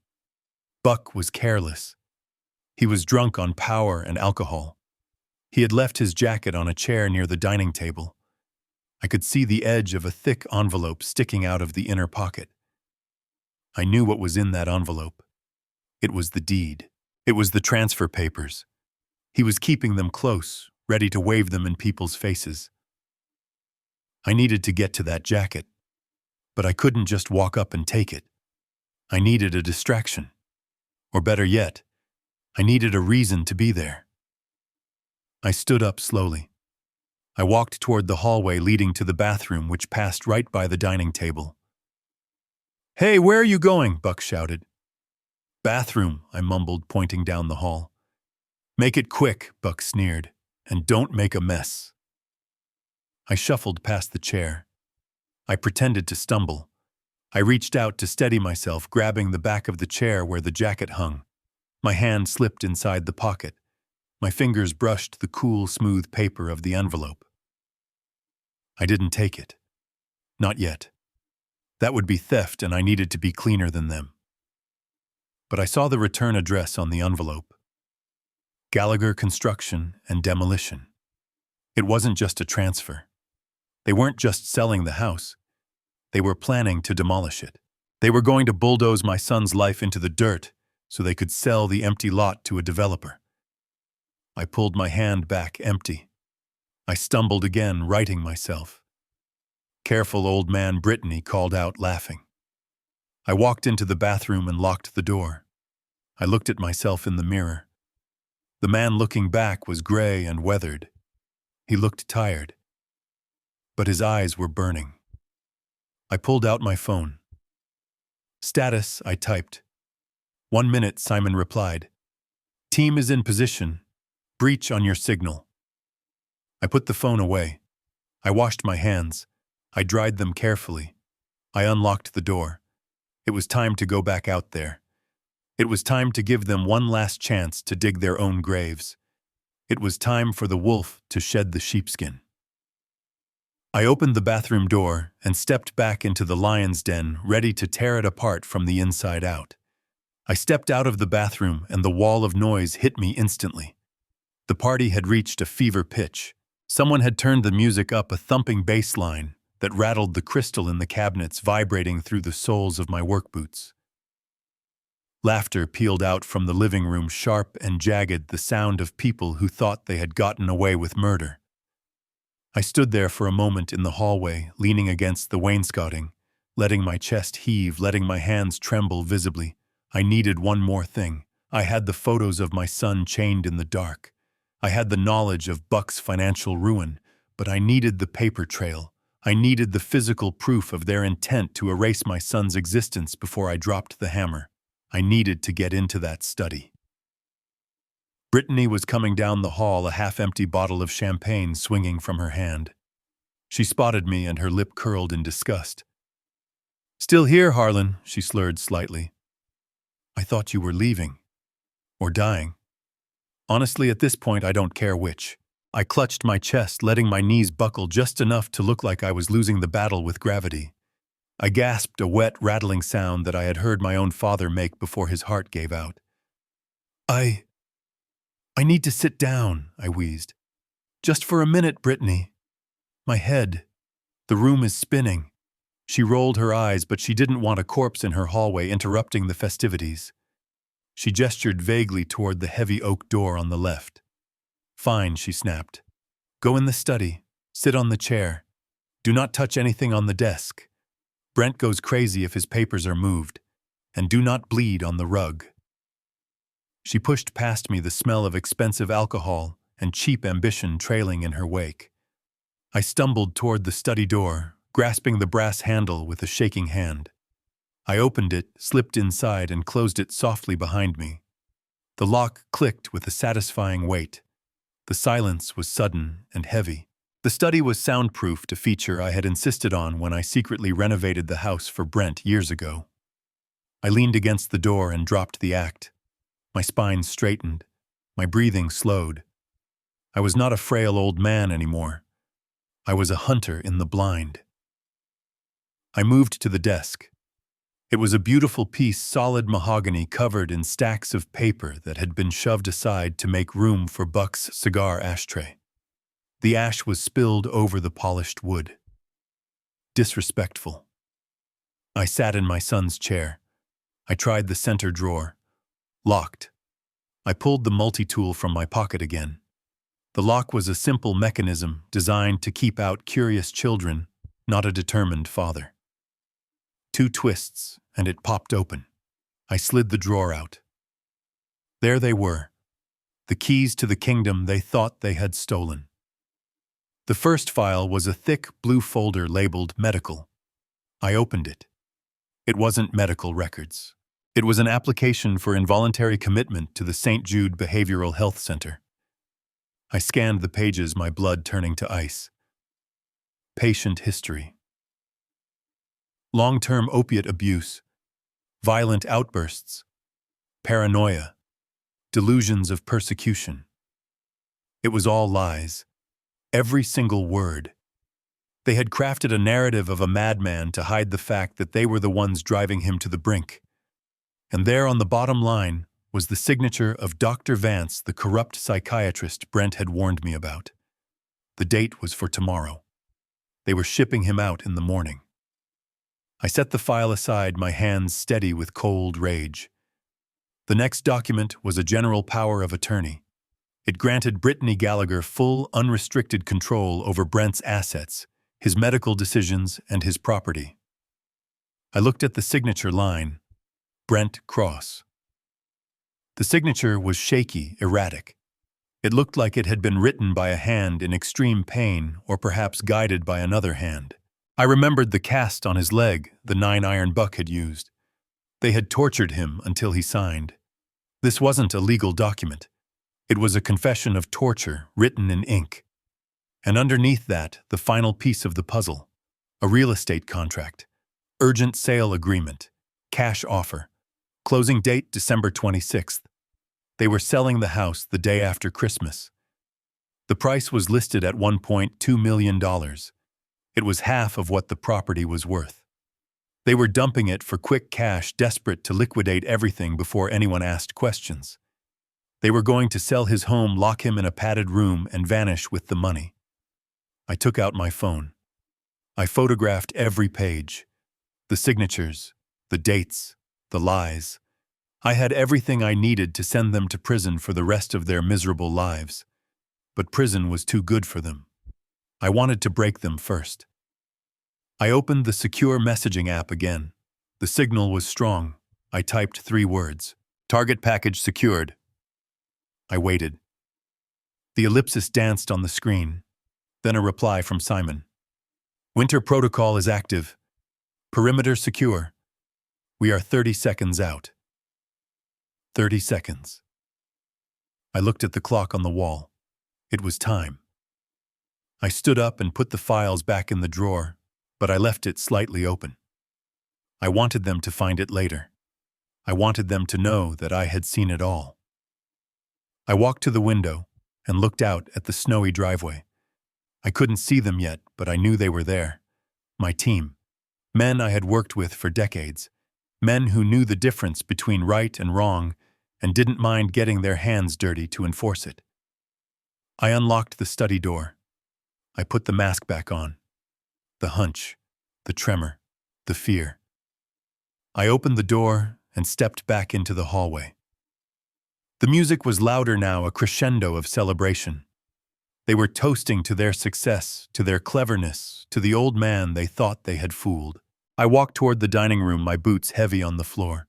Buck was careless. He was drunk on power and alcohol. He had left his jacket on a chair near the dining table. I could see the edge of a thick envelope sticking out of the inner pocket. I knew what was in that envelope. It was the deed. It was the transfer papers. He was keeping them close, ready to wave them in people's faces. I needed to get to that jacket, but I couldn't just walk up and take it. I needed a distraction. Or better yet, I needed a reason to be there. I stood up slowly. I walked toward the hallway leading to the bathroom, which passed right by the dining table. "Hey, where are you going?" Buck shouted. "Bathroom," I mumbled, pointing down the hall. "Make it quick," Buck sneered, "and don't make a mess." I shuffled past the chair. I pretended to stumble. I reached out to steady myself, grabbing the back of the chair where the jacket hung. My hand slipped inside the pocket. My fingers brushed the cool, smooth paper of the envelope. I didn't take it. Not yet. That would be theft, and I needed to be cleaner than them. But I saw the return address on the envelope. Gallagher Construction and Demolition. It wasn't just a transfer. They weren't just selling the house. They were planning to demolish it. They were going to bulldoze my son's life into the dirt so they could sell the empty lot to a developer. I pulled my hand back empty. I stumbled again, righting myself. "Careful, old man," Brittany called out, laughing. I walked into the bathroom and locked the door. I looked at myself in the mirror. The man looking back was gray and weathered. He looked tired, but his eyes were burning. I pulled out my phone. "Status," I typed. 1 minute, Simon replied. "Team is in position. Breach on your signal." I put the phone away. I washed my hands. I dried them carefully. I unlocked the door. It was time to go back out there. It was time to give them one last chance to dig their own graves. It was time for the wolf to shed the sheepskin. I opened the bathroom door and stepped back into the lion's den, ready to tear it apart from the inside out. I stepped out of the bathroom and the wall of noise hit me instantly. The party had reached a fever pitch. Someone had turned the music up, a thumping bass line that rattled the crystal in the cabinets, vibrating through the soles of my work boots. Laughter pealed out from the living room, sharp and jagged, the sound of people who thought they had gotten away with murder. I stood there for a moment in the hallway, leaning against the wainscoting, letting my chest heave, letting my hands tremble visibly. I needed one more thing. I had the photos of my son chained in the dark. I had the knowledge of Buck's financial ruin, but I needed the paper trail. I needed the physical proof of their intent to erase my son's existence before I dropped the hammer. I needed to get into that study. Brittany was coming down the hall, a half-empty bottle of champagne swinging from her hand. She spotted me and her lip curled in disgust. "Still here, Harlan," she slurred slightly. "I thought you were leaving. Or dying. Honestly, at this point, I don't care which." I clutched my chest, letting my knees buckle just enough to look like I was losing the battle with gravity. I gasped, a wet, rattling sound that I had heard my own father make before his heart gave out. I need to sit down," I wheezed. "Just for a minute, Brittany. My head. The room is spinning. She rolled her eyes, but she didn't want a corpse in her hallway interrupting the festivities. She gestured vaguely toward the heavy oak door on the left. "Fine," she snapped. "Go in the study. Sit on the chair. Do not touch anything on the desk. Brent goes crazy if his papers are moved. And do not bleed on the rug." She pushed past me, the smell of expensive alcohol and cheap ambition trailing in her wake. I stumbled toward the study door, grasping the brass handle with a shaking hand. I opened it, slipped inside, and closed it softly behind me. The lock clicked with a satisfying weight. The silence was sudden and heavy. The study was soundproofed, a feature I had insisted on when I secretly renovated the house for Brent years ago. I leaned against the door and dropped the act. My spine straightened. My breathing slowed. I was not a frail old man anymore. I was a hunter in the blind. I moved to the desk. It was a beautiful piece, solid mahogany covered in stacks of paper that had been shoved aside to make room for Buck's cigar ashtray. The ash was spilled over the polished wood. Disrespectful. I sat in my son's chair. I tried the center drawer. Locked. I pulled the multi-tool from my pocket again. The lock was a simple mechanism designed to keep out curious children, not a determined father. 2 twists, and it popped open. I slid the drawer out. There they were, the keys to the kingdom they thought they had stolen. The first file was a thick blue folder labeled medical. I opened it. It wasn't medical records. It was an application for involuntary commitment to the St. Jude Behavioral Health Center. I scanned the pages, my blood turning to ice. Patient history. Long-term opiate abuse, violent outbursts, paranoia, delusions of persecution. It was all lies. Every single word. They had crafted a narrative of a madman to hide the fact that they were the ones driving him to the brink. And there on the bottom line was the signature of Dr. Vance, the corrupt psychiatrist Brent had warned me about. The date was for tomorrow. They were shipping him out in the morning. I set the file aside, my hands steady with cold rage. The next document was a general power of attorney. It granted Brittany Gallagher full, unrestricted control over Brent's assets, his medical decisions, and his property. I looked at the signature line, Brent Cross. The signature was shaky, erratic. It looked like it had been written by a hand in extreme pain, or perhaps guided by another hand. I remembered the cast on his leg the 9-iron Buck had used. They had tortured him until he signed. This wasn't a legal document. It was a confession of torture written in ink. And underneath that, the final piece of the puzzle, a real estate contract, urgent sale agreement, cash offer, closing date December 26th. They were selling the house the day after Christmas. The price was listed at $1.2 million. It was half of what the property was worth. They were dumping it for quick cash, desperate to liquidate everything before anyone asked questions. They were going to sell his home, lock him in a padded room, and vanish with the money. I took out my phone. I photographed every page. The signatures, the dates, the lies. I had everything I needed to send them to prison for the rest of their miserable lives. But prison was too good for them. I wanted to break them first. I opened the secure messaging app again. The signal was strong. I typed 3 words. Target package secured. I waited. The ellipsis danced on the screen. Then a reply from Simon. Winter protocol is active. Perimeter secure. We are 30 seconds out. 30 seconds. I looked at the clock on the wall. It was time. I stood up and put the files back in the drawer, but I left it slightly open. I wanted them to find it later. I wanted them to know that I had seen it all. I walked to the window and looked out at the snowy driveway. I couldn't see them yet, but I knew they were there. My team. Men I had worked with for decades. Men who knew the difference between right and wrong and didn't mind getting their hands dirty to enforce it. I unlocked the study door. I put the mask back on. The hunch, the tremor, the fear. I opened the door and stepped back into the hallway. The music was louder now, a crescendo of celebration. They were toasting to their success, to their cleverness, to the old man they thought they had fooled. I walked toward the dining room, my boots heavy on the floor.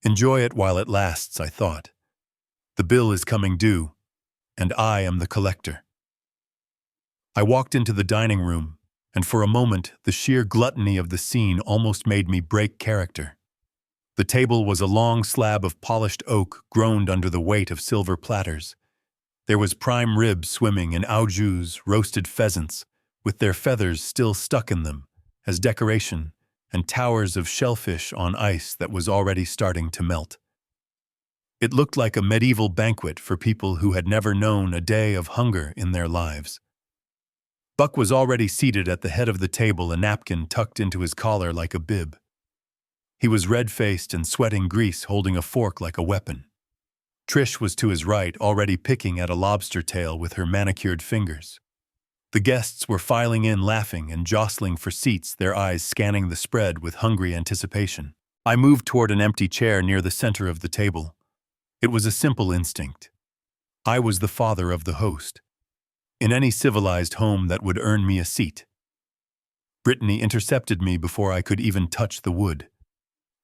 Enjoy it while it lasts, I thought. The bill is coming due, and I am the collector. I walked into the dining room, and for a moment the sheer gluttony of the scene almost made me break character. The table was a long slab of polished oak, groaned under the weight of silver platters. There was prime rib swimming in au jus, roasted pheasants, with their feathers still stuck in them, as decoration, and towers of shellfish on ice that was already starting to melt. It looked like a medieval banquet for people who had never known a day of hunger in their lives. Buck was already seated at the head of the table, a napkin tucked into his collar like a bib. He was red-faced and sweating grease, holding a fork like a weapon. Trish was to his right, already picking at a lobster tail with her manicured fingers. The guests were filing in, laughing and jostling for seats, their eyes scanning the spread with hungry anticipation. I moved toward an empty chair near the center of the table. It was a simple instinct. I was the father of the host. In any civilized home that would earn me a seat. Brittany intercepted me before I could even touch the wood.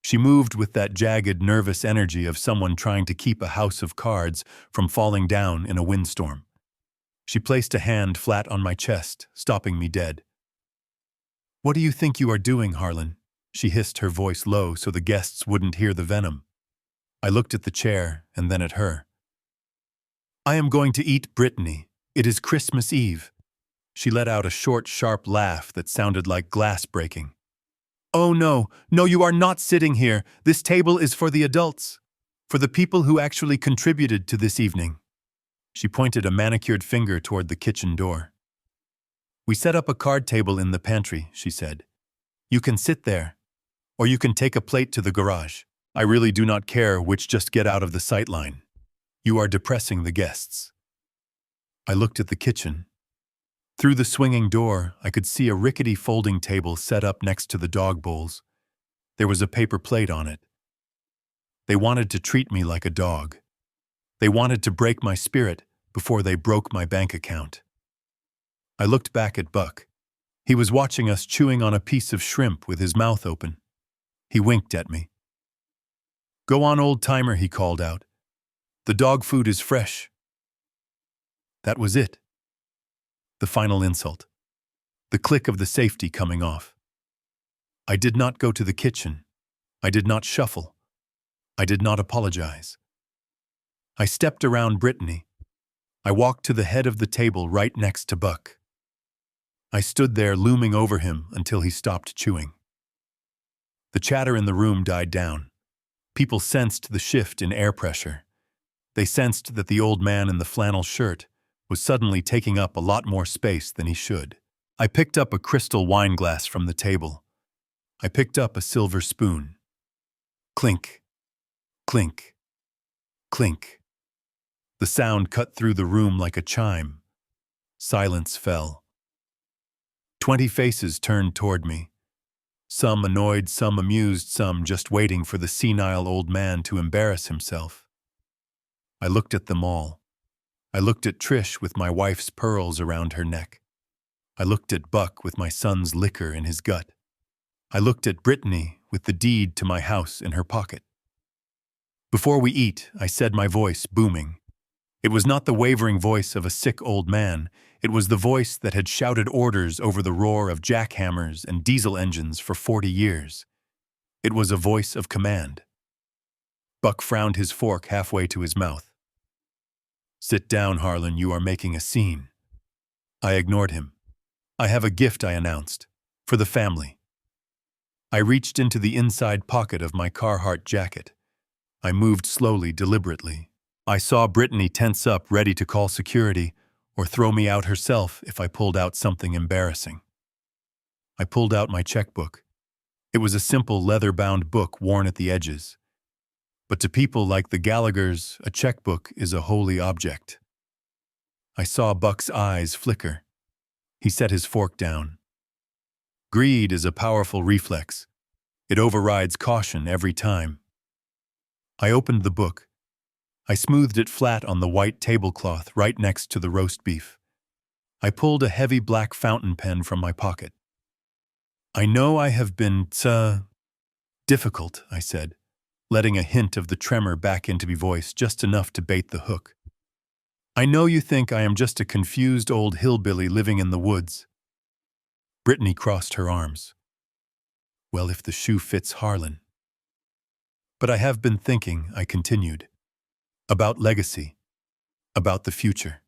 She moved with that jagged, nervous energy of someone trying to keep a house of cards from falling down in a windstorm. She placed a hand flat on my chest, stopping me dead. "What do you think you are doing, Harlan?" She hissed, her voice low so the guests wouldn't hear the venom. I looked at the chair and then at her. "I am going to eat Brittany. It is Christmas Eve." She let out a short, sharp laugh that sounded like glass breaking. "Oh no, you are not sitting here. This table is for the adults. For the people who actually contributed to this evening." She pointed a manicured finger toward the kitchen door. "We set up a card table in the pantry," she said. "You can sit there, or you can take a plate to the garage. I really do not care which, just get out of the sight line. You are depressing the guests." I looked at the kitchen. Through the swinging door, I could see a rickety folding table set up next to the dog bowls. There was a paper plate on it. They wanted to treat me like a dog. They wanted to break my spirit before they broke my bank account. I looked back at Buck. He was watching us chewing on a piece of shrimp with his mouth open. He winked at me. "Go on, old-timer," he called out. "The dog food is fresh." That was it. The final insult. The click of the safety coming off. I did not go to the kitchen. I did not shuffle. I did not apologize. I stepped around Brittany. I walked to the head of the table right next to Buck. I stood there looming over him until he stopped chewing. The chatter in the room died down. People sensed the shift in air pressure. They sensed that the old man in the flannel shirt was suddenly taking up a lot more space than he should. I picked up a crystal wine glass from the table. I picked up a silver spoon. Clink, clink, clink. The sound cut through the room like a chime. Silence fell. 20 faces turned toward me. Some annoyed, some amused, some just waiting for the senile old man to embarrass himself. I looked at them all. I looked at Trish with my wife's pearls around her neck. I looked at Buck with my son's liquor in his gut. I looked at Brittany with the deed to my house in her pocket. "Before we eat," I said, my voice booming. It was not the wavering voice of a sick old man. It was the voice that had shouted orders over the roar of jackhammers and diesel engines for 40 years. It was a voice of command. Buck frowned his fork halfway to his mouth. "Sit down, Harlan, you are making a scene." I ignored him. "I have a gift," I announced, "for the family." I reached into the inside pocket of my Carhartt jacket. I moved slowly, deliberately. I saw Brittany tense up, ready to call security or throw me out herself if I pulled out something embarrassing. I pulled out my checkbook. It was a simple leather-bound book worn at the edges. But to people like the Gallaghers, a checkbook is a holy object. I saw Buck's eyes flicker. He set his fork down. Greed is a powerful reflex. It overrides caution every time. I opened the book. I smoothed it flat on the white tablecloth right next to the roast beef. I pulled a heavy black fountain pen from my pocket. I know I have been, difficult, I said, letting a hint of the tremor back into my voice just enough to bait the hook. I know you think I am just a confused old hillbilly living in the woods. Brittany crossed her arms. Well, if the shoe fits Harlan. But I have been thinking, I continued, about legacy, about the future.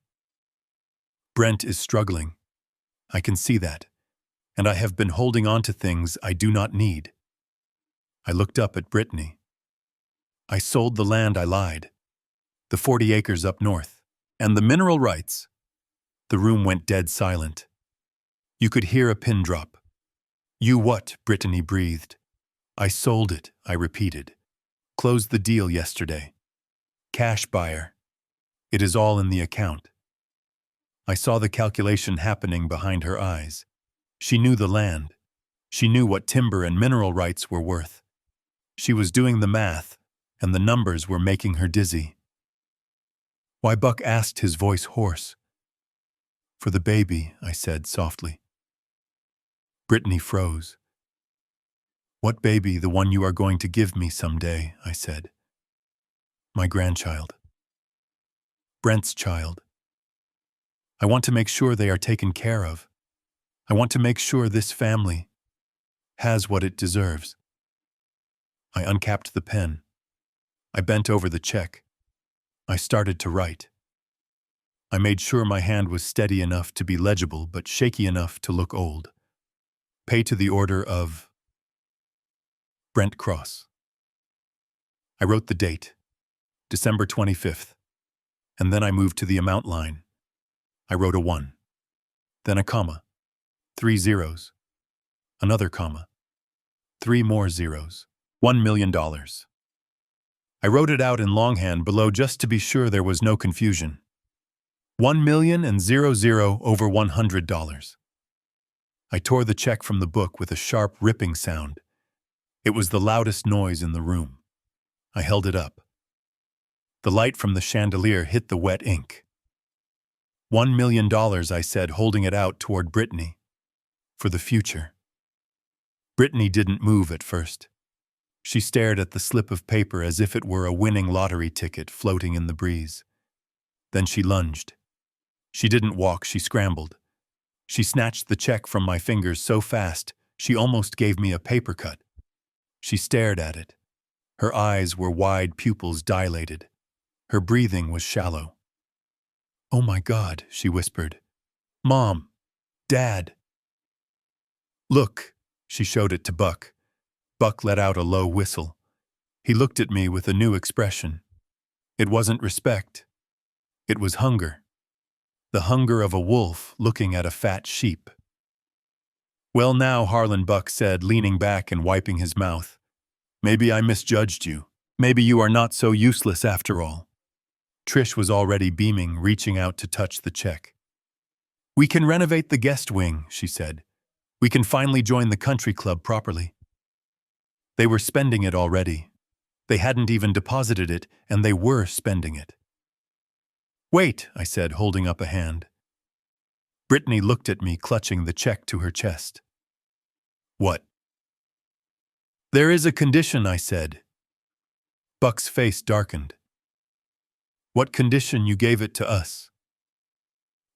Brent is struggling. I can see that, and I have been holding on to things I do not need. I looked up at Brittany. I sold the land I lied, the 40 acres up north, and the mineral rights. The room went dead silent. You could hear a pin drop. You what? Brittany breathed. I sold it, I repeated. Closed the deal yesterday. Cash buyer. It is all in the account. I saw the calculation happening behind her eyes. She knew the land. She knew what timber and mineral rights were worth. She was doing the math, and the numbers were making her dizzy. Why, Buck asked, his voice hoarse. For the baby, I said softly. Brittany froze. What baby? The one you are going to give me someday, I said. My grandchild. Brent's child. I want to make sure they are taken care of. I want to make sure this family has what it deserves. I uncapped the pen. I bent over the check. I started to write. I made sure my hand was steady enough to be legible but shaky enough to look old. Pay to the order of Brent Cross. I wrote the date, December 25th, and then I moved to the amount line. I wrote a 1, then a comma, 3 zeros, another comma, 3 more zeros, $1 million. I wrote it out in longhand below just to be sure there was no confusion. 1,000,000 over $100. I tore the check from the book with a sharp ripping sound. It was the loudest noise in the room. I held it up. The light from the chandelier hit the wet ink. $1 million, I said, holding it out toward Brittany. For the future. Brittany didn't move at first. She stared at the slip of paper as if it were a winning lottery ticket floating in the breeze. Then she lunged. She didn't walk, she scrambled. She snatched the check from my fingers so fast, she almost gave me a paper cut. She stared at it. Her eyes were wide, pupils dilated. Her breathing was shallow. Oh my God, she whispered. Mom, Dad. Look, she showed it to Buck. Buck let out a low whistle. He looked at me with a new expression. It wasn't respect. It was hunger. The hunger of a wolf looking at a fat sheep. Well now, Harlan, Buck said, leaning back and wiping his mouth. Maybe I misjudged you. Maybe you are not so useless after all. Trish was already beaming, reaching out to touch the check. We can renovate the guest wing, she said. We can finally join the country club properly. They were spending it already. They hadn't even deposited it, and they were spending it. Wait, I said, holding up a hand. Brittany looked at me, clutching the check to her chest. What? There is a condition, I said. Buck's face darkened. What condition? You gave it to us.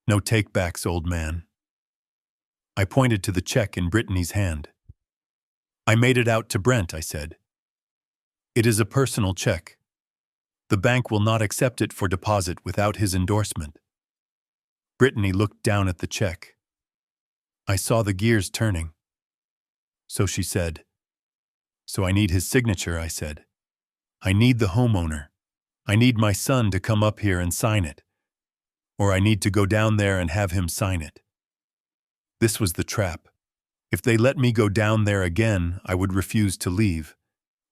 No takebacks, old man. I pointed to the check in Brittany's hand. I made it out to Brent, I said. It is a personal check. The bank will not accept it for deposit without his endorsement. Brittany looked down at the check. I saw the gears turning. So she said. So I need his signature, I said. I need the homeowner. I need my son to come up here and sign it. Or I need to go down there and have him sign it. This was the trap. If they let me go down there again, I would refuse to leave.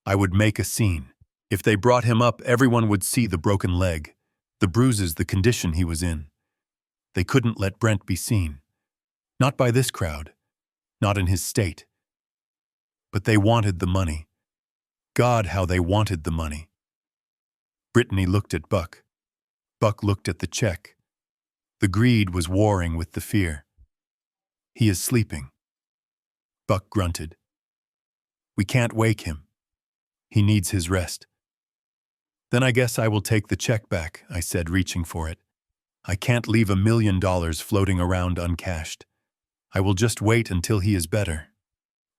I would make a scene. If they brought him up, everyone would see the broken leg, the bruises, the condition he was in. They couldn't let Brent be seen. Not by this crowd. not in his state. But they wanted the money. God, how they wanted the money. Brittany looked at Buck. Buck looked at the check. The greed was warring with the fear. He is sleeping. Buck grunted. We can't wake him. He needs his rest. Then I guess I will take the check back, I said, reaching for it. I can't leave $1 million floating around uncashed. I will just wait until he is better.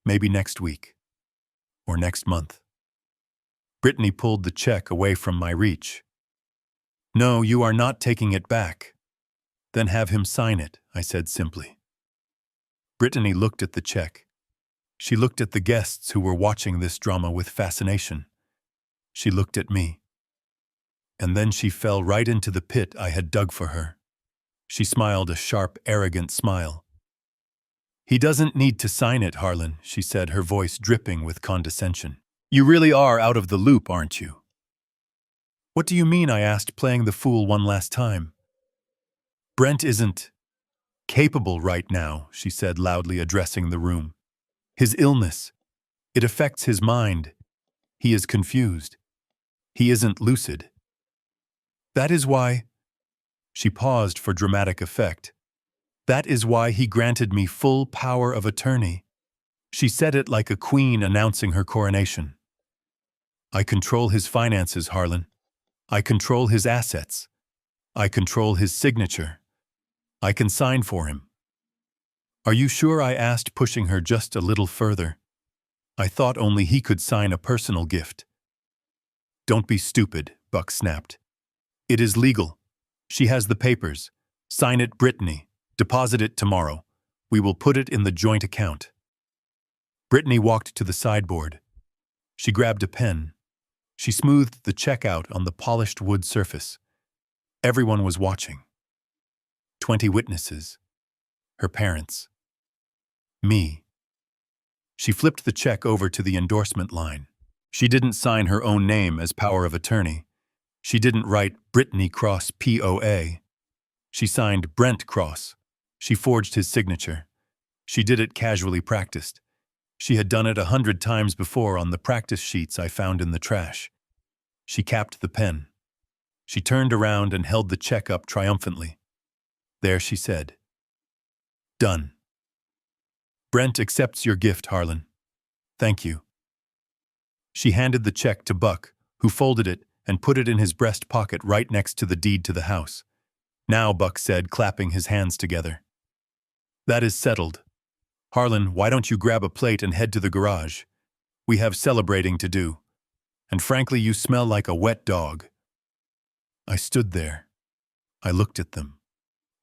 Maybe next week. Or next month. Brittany pulled the check away from my reach. No, you are not taking it back. Then have him sign it, I said simply. Brittany looked at the check. She looked at the guests who were watching this drama with fascination. She looked at me. And then she fell right into the pit I had dug for her. She smiled a sharp, arrogant smile. He doesn't need to sign it, Harlan, she said, her voice dripping with condescension. You really are out of the loop, aren't you? What do you mean, I asked, playing the fool one last time. Brent isn't capable right now, she said loudly, addressing the room. His illness, it affects his mind. He is confused. He isn't lucid. That is why, she paused for dramatic effect. That is why he granted me full power of attorney. She said it like a queen announcing her coronation. I control his finances, Harlan. I control his assets. I control his signature. I can sign for him. Are you sure, I asked, pushing her just a little further. I thought only he could sign a personal gift. Don't be stupid, Buck snapped. It is legal. She has the papers. Sign it, Brittany. Deposit it tomorrow. We will put it in the joint account. Brittany walked to the sideboard. She grabbed a pen. She smoothed the check out on the polished wood surface. Everyone was watching. 20 witnesses. Her parents. Me. She flipped the check over to the endorsement line. She didn't sign her own name as power of attorney. She didn't write Brittany Cross POA. She signed Brent Cross. She forged his signature. She did it casually practiced. She had done it 100 times before on the practice sheets I found in the trash. She capped the pen. She turned around and held the check up triumphantly. There, she said. Done. Brent accepts your gift, Harlan. Thank you. She handed the check to Buck, who folded it and put it in his breast pocket right next to the deed to the house. Now, Buck said, clapping his hands together. That is settled. Harlan, why don't you grab a plate and head to the garage? We have celebrating to do. And frankly, you smell like a wet dog. I stood there. I looked at them.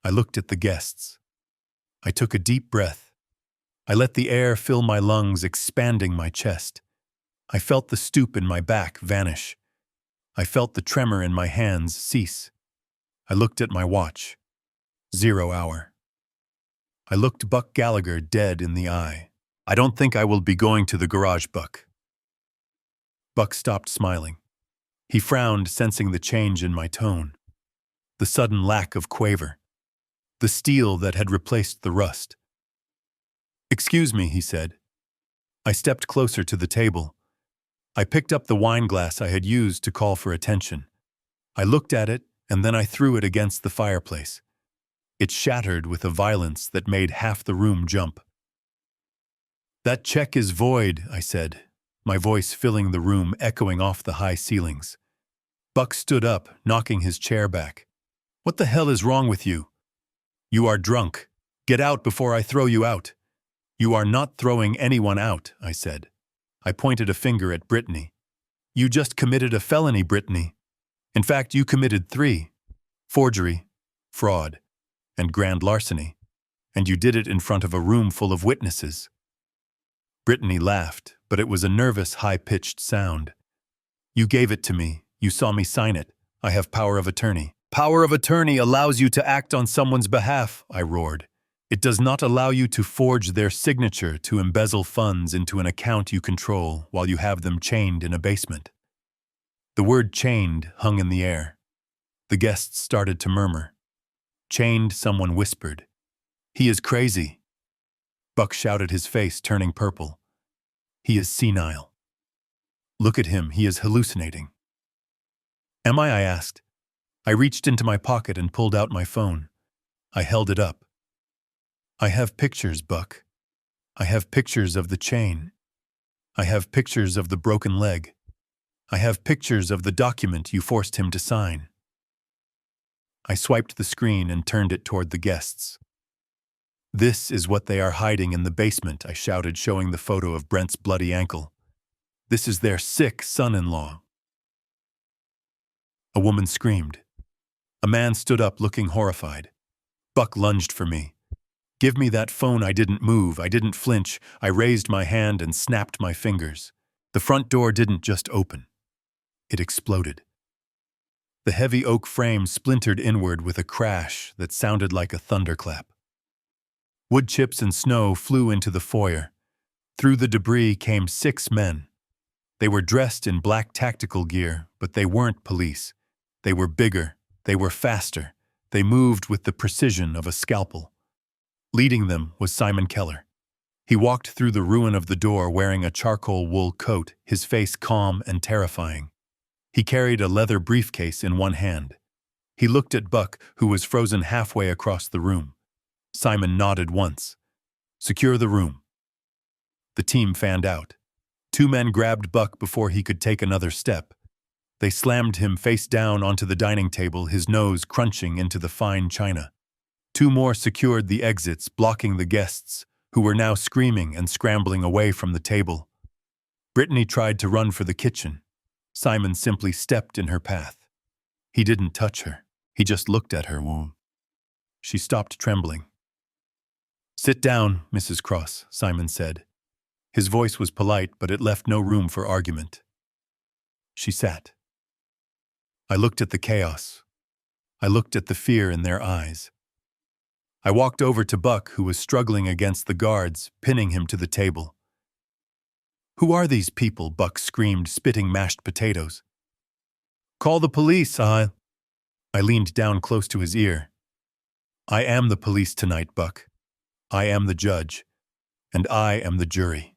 I looked at the guests. I took a deep breath. I let the air fill my lungs, expanding my chest. I felt the stoop in my back vanish. I felt the tremor in my hands cease. I looked at my watch. 0 hour. I looked Buck Gallagher dead in the eye. I don't think I will be going to the garage, Buck. Buck stopped smiling. He frowned, sensing the change in my tone. The sudden lack of quaver. The steel that had replaced the rust. Excuse me, he said. I stepped closer to the table. I picked up the wine glass I had used to call for attention. I looked at it, and then I threw it against the fireplace. It shattered with a violence that made half the room jump. That check is void, I said, my voice filling the room, echoing off the high ceilings. Buck stood up, knocking his chair back. What the hell is wrong with you? You are drunk. Get out before I throw you out. You are not throwing anyone out, I said. I pointed a finger at Brittany. You just committed a felony, Brittany. In fact, you committed 3. Forgery, fraud, and grand larceny. And you did it in front of a room full of witnesses. Brittany laughed, but it was a nervous, high-pitched sound. You gave it to me. You saw me sign it. I have power of attorney. Power of attorney allows you to act on someone's behalf, I roared. It does not allow you to forge their signature to embezzle funds into an account you control while you have them chained in a basement. The word chained hung in the air. The guests started to murmur. Chained, someone whispered. He is crazy. Buck shouted, his face turning purple. He is senile. Look at him, he is hallucinating. Am I asked. I reached into my pocket and pulled out my phone. I held it up. I have pictures, Buck. I have pictures of the chain. I have pictures of the broken leg. I have pictures of the document you forced him to sign. I swiped the screen and turned it toward the guests. This is what they are hiding in the basement, I shouted, showing the photo of Brent's bloody ankle. This is their sick son-in-law. A woman screamed. A man stood up looking horrified. Buck lunged for me. Give me that phone. I didn't move. I didn't flinch. I raised my hand and snapped my fingers. The front door didn't just open. It exploded. The heavy oak frame splintered inward with a crash that sounded like a thunderclap. Wood chips and snow flew into the foyer. Through the debris came 6 men. They were dressed in black tactical gear, but they weren't police. They were bigger. They were faster. They moved with the precision of a scalpel. Leading them was Simon Keller. He walked through the ruin of the door wearing a charcoal wool coat, his face calm and terrifying. He carried a leather briefcase in one hand. He looked at Buck, who was frozen halfway across the room. Simon nodded once. Secure the room. The team fanned out. 2 men grabbed Buck before he could take another step. They slammed him face down onto the dining table, his nose crunching into the fine china. 2 more secured the exits, blocking the guests, who were now screaming and scrambling away from the table. Brittany tried to run for the kitchen. Simon simply stepped in her path. He didn't touch her. He just looked at her womb. She stopped trembling. Sit down, Mrs. Cross, Simon said. His voice was polite, but it left no room for argument. She sat. I looked at the chaos. I looked at the fear in their eyes. I walked over to Buck, who was struggling against the guards, pinning him to the table. Who are these people? Buck screamed, spitting mashed potatoes. Call the police, I leaned down close to his ear. I am the police tonight, Buck. I am the judge, and I am the jury.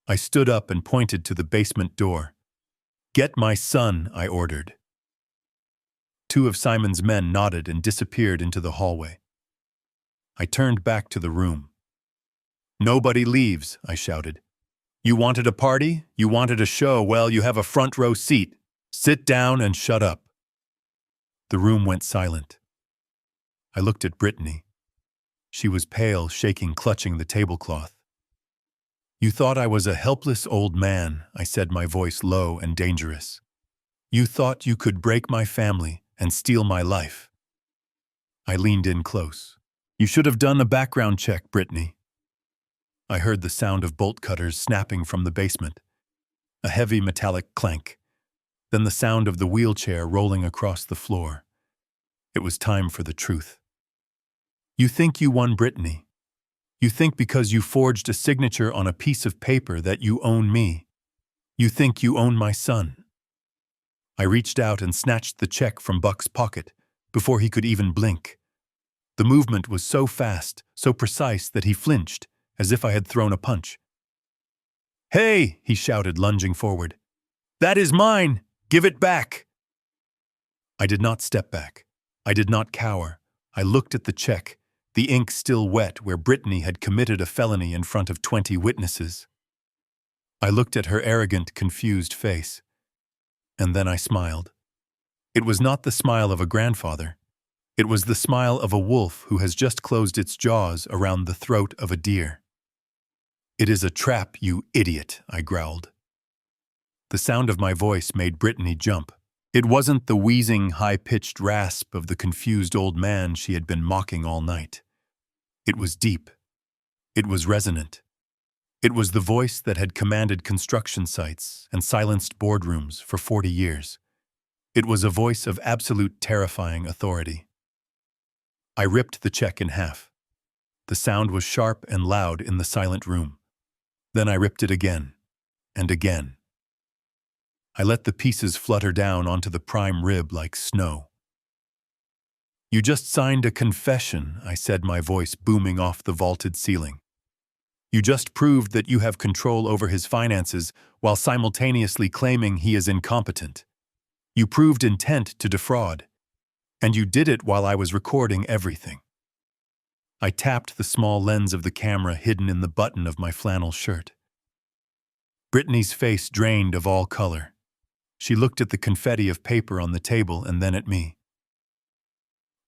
I stood up and pointed to the basement door. Get my son, I ordered. 2 of Simon's men nodded and disappeared into the hallway. I turned back to the room. Nobody leaves, I shouted. You wanted a party? You wanted a show? Well, you have a front row seat. Sit down and shut up. The room went silent. I looked at Brittany. She was pale, shaking, clutching the tablecloth. You thought I was a helpless old man, I said, my voice low and dangerous. You thought you could break my family and steal my life. I leaned in close. You should have done a background check, Brittany. I heard the sound of bolt cutters snapping from the basement. A heavy metallic clank. Then the sound of the wheelchair rolling across the floor. It was time for the truth. You think you won, Brittany. You think because you forged a signature on a piece of paper that you own me. You think you own my son. I reached out and snatched the check from Buck's pocket before he could even blink. The movement was so fast, so precise that he flinched, as if I had thrown a punch. Hey, he shouted, lunging forward. That is mine! Give it back! I did not step back. I did not cower. I looked at the check, the ink still wet where Brittany had committed a felony in front of 20 witnesses. I looked at her arrogant, confused face. And then I smiled. It was not the smile of a grandfather. It was the smile of a wolf who has just closed its jaws around the throat of a deer. It is a trap, you idiot, I growled. The sound of my voice made Brittany jump. It wasn't the wheezing, high-pitched rasp of the confused old man she had been mocking all night. It was deep. It was resonant. It was the voice that had commanded construction sites and silenced boardrooms for 40 years. It was a voice of absolute terrifying authority. I ripped the check in half. The sound was sharp and loud in the silent room. Then I ripped it again, and again. I let the pieces flutter down onto the prime rib like snow. You just signed a confession, I said, my voice booming off the vaulted ceiling. You just proved that you have control over his finances while simultaneously claiming he is incompetent. You proved intent to defraud. And you did it while I was recording everything. I tapped the small lens of the camera hidden in the button of my flannel shirt. Brittany's face drained of all color. She looked at the confetti of paper on the table and then at me.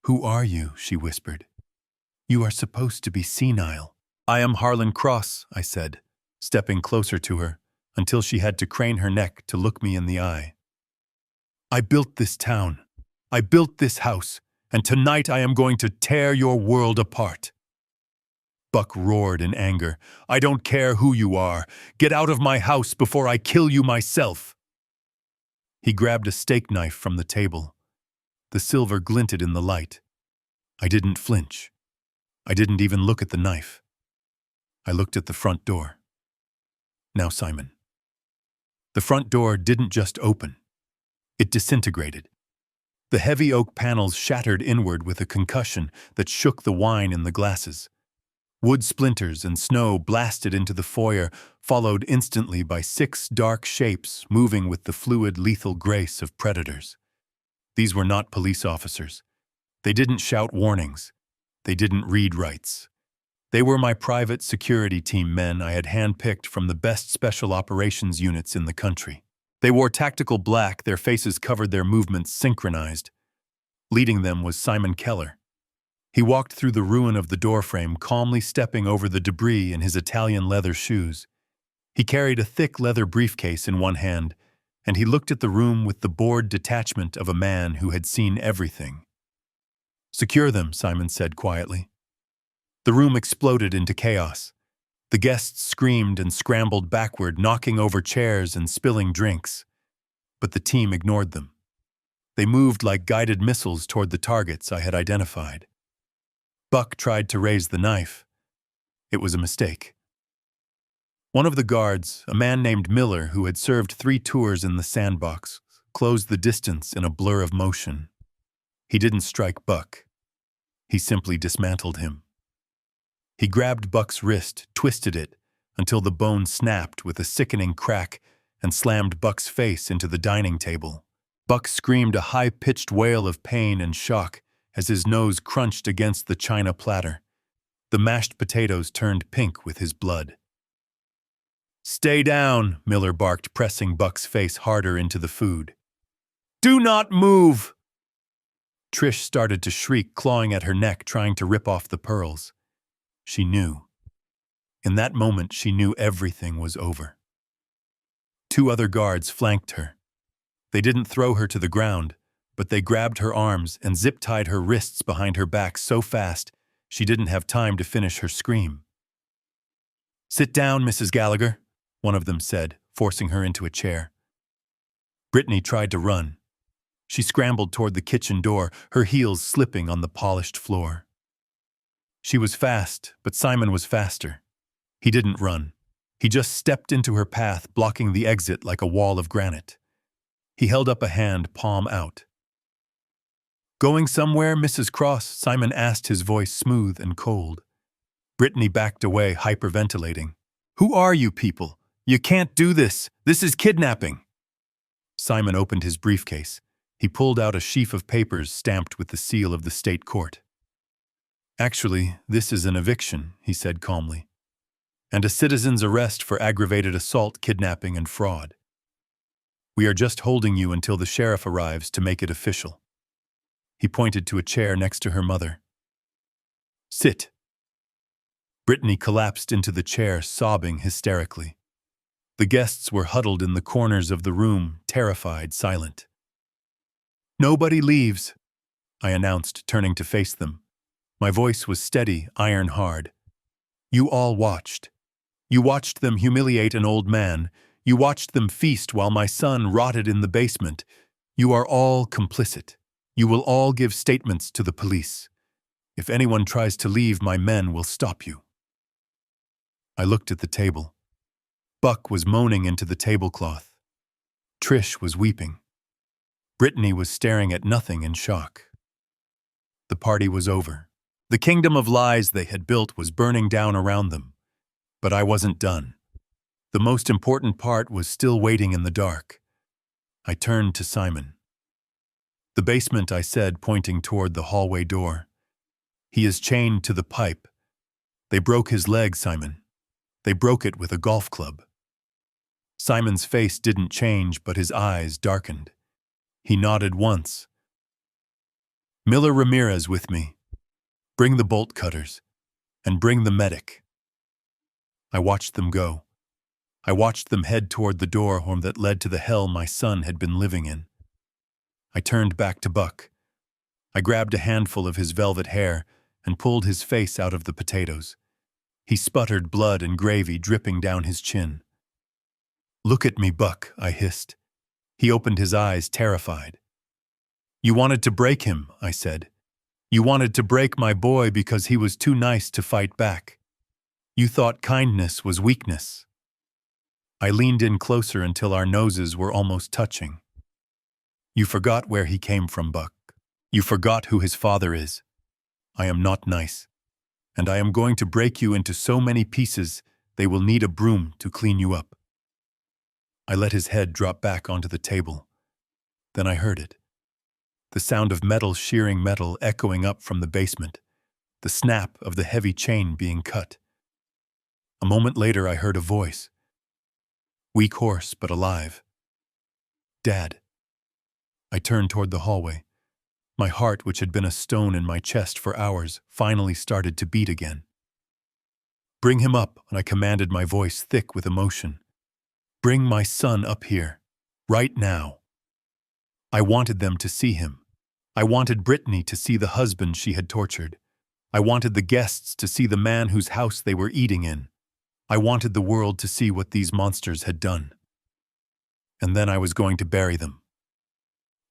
"Who are you?" she whispered. "You are supposed to be senile." "I am Harlan Cross," I said, stepping closer to her until she had to crane her neck to look me in the eye. "I built this town. I built this house, and tonight I am going to tear your world apart." Buck roared in anger. "I don't care who you are. Get out of my house before I kill you myself." He grabbed a steak knife from the table. The silver glinted in the light. I didn't flinch. I didn't even look at the knife. I looked at the front door. "Now, Simon." The front door didn't just open. It disintegrated. The heavy oak panels shattered inward with a concussion that shook the wine in the glasses. Wood splinters and snow blasted into the foyer, followed instantly by 6 dark shapes moving with the fluid, lethal grace of predators. These were not police officers. They didn't shout warnings. They didn't read rights. They were my private security team men I had handpicked from the best special operations units in the country. They wore tactical black, their faces covered, their movements synchronized. Leading them was Simon Keller. He walked through the ruin of the doorframe, calmly stepping over the debris in his Italian leather shoes. He carried a thick leather briefcase in one hand, and he looked at the room with the bored detachment of a man who had seen everything. "Secure them," Simon said quietly. The room exploded into chaos. The guests screamed and scrambled backward, knocking over chairs and spilling drinks. But the team ignored them. They moved like guided missiles toward the targets I had identified. Buck tried to raise the knife. It was a mistake. One of the guards, a man named Miller who had served 3 tours in the sandbox, closed the distance in a blur of motion. He didn't strike Buck. He simply dismantled him. He grabbed Buck's wrist, twisted it, until the bone snapped with a sickening crack and slammed Buck's face into the dining table. Buck screamed a high-pitched wail of pain and shock as his nose crunched against the china platter. The mashed potatoes turned pink with his blood. "Stay down," Miller barked, pressing Buck's face harder into the food. "Do not move!" Trish started to shriek, clawing at her neck, trying to rip off the pearls. She knew. In that moment, she knew everything was over. 2 other guards flanked her. They didn't throw her to the ground, but they grabbed her arms and zip-tied her wrists behind her back so fast she didn't have time to finish her scream. "Sit down, Mrs. Gallagher," one of them said, forcing her into a chair. Brittany tried to run. She scrambled toward the kitchen door, her heels slipping on the polished floor. She was fast, but Simon was faster. He didn't run. He just stepped into her path, blocking the exit like a wall of granite. He held up a hand, palm out. "Going somewhere, Mrs. Cross?" Simon asked, his voice smooth and cold. Brittany backed away, hyperventilating. "Who are you people? You can't do this. This is kidnapping." Simon opened his briefcase. He pulled out a sheaf of papers stamped with the seal of the state court. "Actually, this is an eviction," he said calmly, "and a citizen's arrest for aggravated assault, kidnapping, and fraud. We are just holding you until the sheriff arrives to make it official." He pointed to a chair next to her mother. "Sit." Brittany collapsed into the chair, sobbing hysterically. The guests were huddled in the corners of the room, terrified, silent. "Nobody leaves," I announced, turning to face them. My voice was steady, iron hard. "You all watched. You watched them humiliate an old man. You watched them feast while my son rotted in the basement. You are all complicit. You will all give statements to the police. If anyone tries to leave, my men will stop you." I looked at the table. Buck was moaning into the tablecloth. Trish was weeping. Brittany was staring at nothing in shock. The party was over. The kingdom of lies they had built was burning down around them. But I wasn't done. The most important part was still waiting in the dark. I turned to Simon. "The basement," I said, pointing toward the hallway door. "He is chained to the pipe. They broke his leg, Simon. They broke it with a golf club." Simon's face didn't change, but his eyes darkened. He nodded once. "Miller Ramirez with me. Bring the bolt cutters. And bring the medic." I watched them go. I watched them head toward the door that led to the hell my son had been living in. I turned back to Buck. I grabbed a handful of his velvet hair and pulled his face out of the potatoes. He sputtered, blood and gravy dripping down his chin. "Look at me, Buck," I hissed. He opened his eyes, terrified. "You wanted to break him," I said. "You wanted to break my boy because he was too nice to fight back. You thought kindness was weakness." I leaned in closer until our noses were almost touching. "You forgot where he came from, Buck. You forgot who his father is. I am not nice. And I am going to break you into so many pieces they will need a broom to clean you up." I let his head drop back onto the table. Then I heard it. The sound of metal shearing metal echoing up from the basement. The snap of the heavy chain being cut. A moment later I heard a voice. Weak, hoarse, but alive. "Dad." I turned toward the hallway. My heart, which had been a stone in my chest for hours, finally started to beat again. "Bring him up," and I commanded, my voice thick with emotion. "Bring my son up here. Right now." I wanted them to see him. I wanted Brittany to see the husband she had tortured. I wanted the guests to see the man whose house they were eating in. I wanted the world to see what these monsters had done. And then I was going to bury them.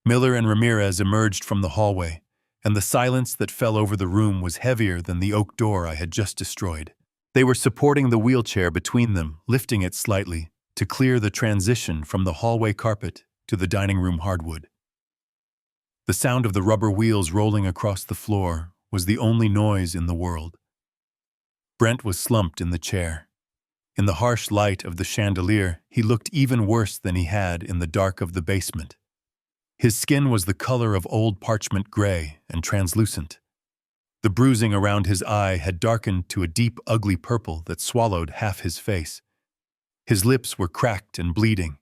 Miller and Ramirez emerged from the hallway, and the silence that fell over the room was heavier than the oak door I had just destroyed. They were supporting the wheelchair between them, lifting it slightly, to clear the transition from the hallway carpet to the dining room hardwood. The sound of the rubber wheels rolling across the floor was the only noise in the world. Brent was slumped in the chair. In the harsh light of the chandelier, he looked even worse than he had in the dark of the basement. His skin was the color of old parchment gray and translucent. The bruising around his eye had darkened to a deep, ugly purple that swallowed half his face. His lips were cracked and bleeding.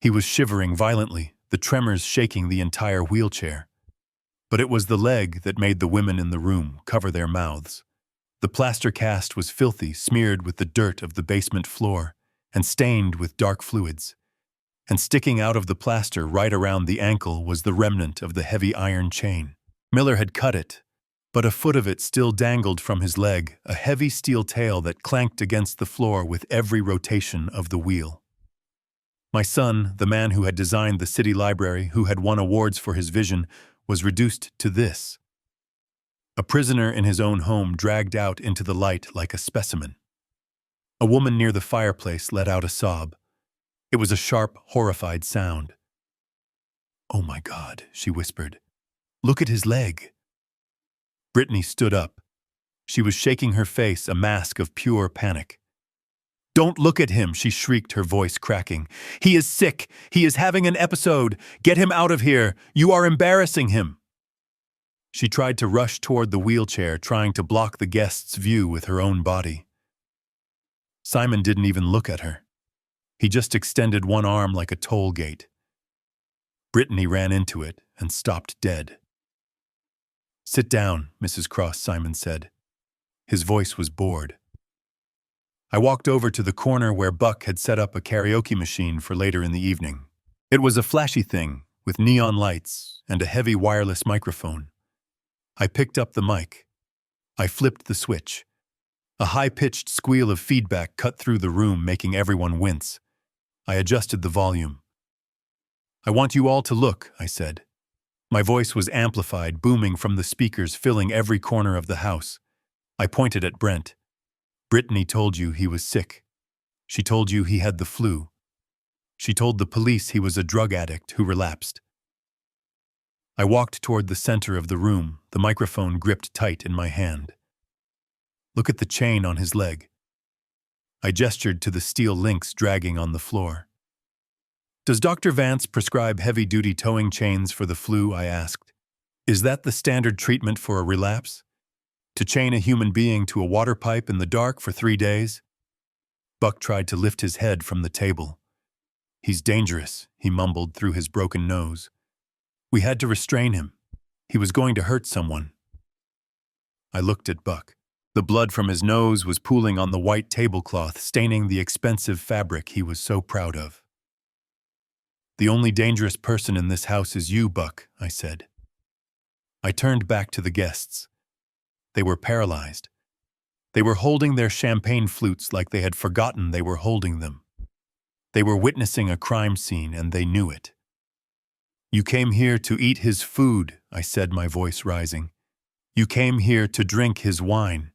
He was shivering violently, the tremors shaking the entire wheelchair. But it was the leg that made the women in the room cover their mouths. The plaster cast was filthy, smeared with the dirt of the basement floor, and stained with dark fluids. And sticking out of the plaster right around the ankle was the remnant of the heavy iron chain. Miller had cut it, but a foot of it still dangled from his leg, a heavy steel tail that clanked against the floor with every rotation of the wheel. My son, the man who had designed the city library, who had won awards for his vision, was reduced to this. A prisoner in his own home, dragged out into the light like a specimen. A woman near the fireplace let out a sob. It was a sharp, horrified sound. "Oh my God," she whispered. "Look at his leg." Brittany stood up. She was shaking her face, a mask of pure panic. "Don't look at him," she shrieked, her voice cracking. "He is sick. He is having an episode. Get him out of here. You are embarrassing him." She tried to rush toward the wheelchair, trying to block the guest's view with her own body. Simon didn't even look at her. He just extended one arm like a toll gate. Brittany ran into it and stopped dead. "Sit down, Mrs. Cross," Simon said. His voice was bored. I walked over to the corner where Buck had set up a karaoke machine for later in the evening. It was a flashy thing, with neon lights and a heavy wireless microphone. I picked up the mic. I flipped the switch. A high-pitched squeal of feedback cut through the room, making everyone wince. I adjusted the volume. "I want you all to look," I said. My voice was amplified, booming from the speakers, filling every corner of the house. I pointed at Brent. "Brittany told you he was sick. She told you he had the flu. She told the police he was a drug addict who relapsed. I walked toward the center of the room, the microphone gripped tight in my hand. Look at the chain on his leg. I gestured to the steel links dragging on the floor. Does Dr. Vance prescribe heavy-duty towing chains for the flu? I asked. Is that the standard treatment for a relapse? To chain a human being to a water pipe in the dark for 3 days? Buck tried to lift his head from the table. He's dangerous, he mumbled through his broken nose. We had to restrain him. He was going to hurt someone. I looked at Buck. The blood from his nose was pooling on the white tablecloth, staining the expensive fabric he was so proud of. The only dangerous person in this house is you, Buck, I said. I turned back to the guests. They were paralyzed. They were holding their champagne flutes like they had forgotten they were holding them. They were witnessing a crime scene, and they knew it. You came here to eat his food, I said, my voice rising. You came here to drink his wine.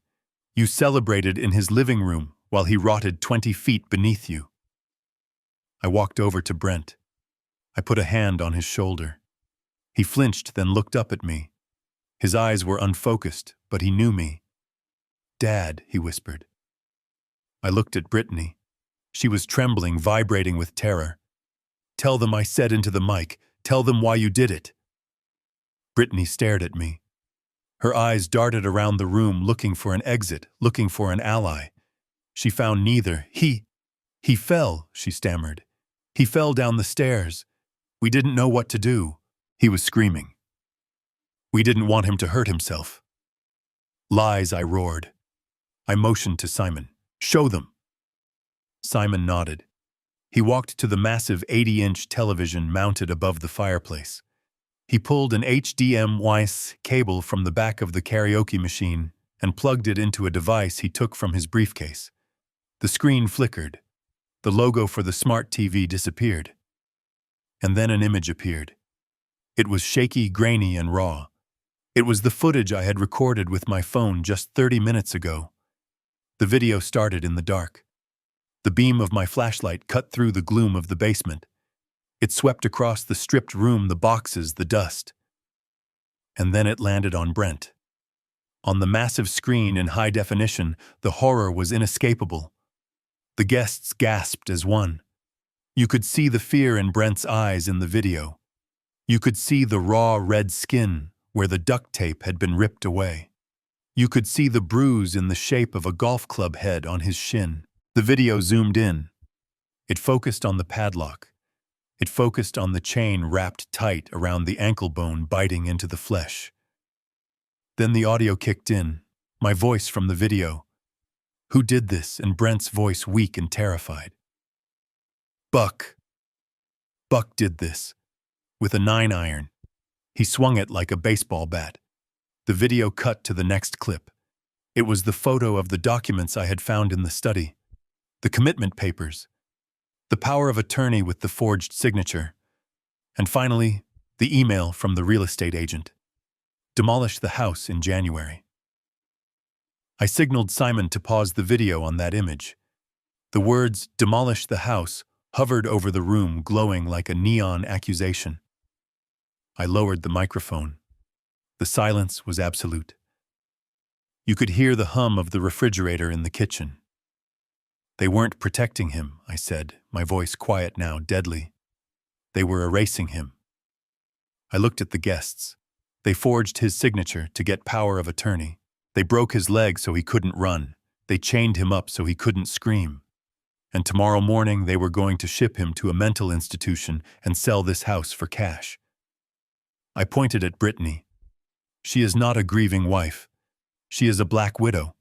You celebrated in his living room while he rotted 20 feet beneath you. I walked over to Brent. I put a hand on his shoulder. He flinched, then looked up at me. His eyes were unfocused, but he knew me. Dad, he whispered. I looked at Brittany. She was trembling, vibrating with terror. Tell them, I said into the mic. Tell them why you did it. Brittany stared at me. Her eyes darted around the room, looking for an exit, looking for an ally. She found neither. He fell, she stammered. He fell down the stairs. We didn't know what to do. He was screaming. We didn't want him to hurt himself. Lies, I roared. I motioned to Simon. Show them. Simon nodded. He walked to the massive 80-inch television mounted above the fireplace. He pulled an HDMI cable from the back of the karaoke machine and plugged it into a device he took from his briefcase. The screen flickered. The logo for the smart TV disappeared. And then an image appeared. It was shaky, grainy, and raw. It was the footage I had recorded with my phone just 30 minutes ago. The video started in the dark. The beam of my flashlight cut through the gloom of the basement. It swept across the stripped room, the boxes, the dust. And then it landed on Brent. On the massive screen in high definition, the horror was inescapable. The guests gasped as one. You could see the fear in Brent's eyes in the video. You could see the raw red skin where the duct tape had been ripped away. You could see the bruise in the shape of a golf club head on his shin. The video zoomed in. It focused on the padlock. It focused on the chain wrapped tight around the ankle bone, biting into the flesh. Then the audio kicked in, my voice from the video. Who did this? And Brent's voice weak and terrified. Buck. Buck did this. With a 9-iron. He swung it like a baseball bat. The video cut to the next clip. It was the photo of the documents I had found in the study. The commitment papers. The power of attorney with the forged signature. And finally, the email from the real estate agent. Demolish the house in January. I signaled Simon to pause the video on that image. The words, demolish the house, hovered over the room, glowing like a neon accusation. I lowered the microphone. The silence was absolute. You could hear the hum of the refrigerator in the kitchen. They weren't protecting him, I said, my voice quiet now, deadly. They were erasing him. I looked at the guests. They forged his signature to get power of attorney. They broke his leg so he couldn't run. They chained him up so he couldn't scream. And tomorrow morning they were going to ship him to a mental institution and sell this house for cash. I pointed at Brittany. She is not a grieving wife. She is a black widow.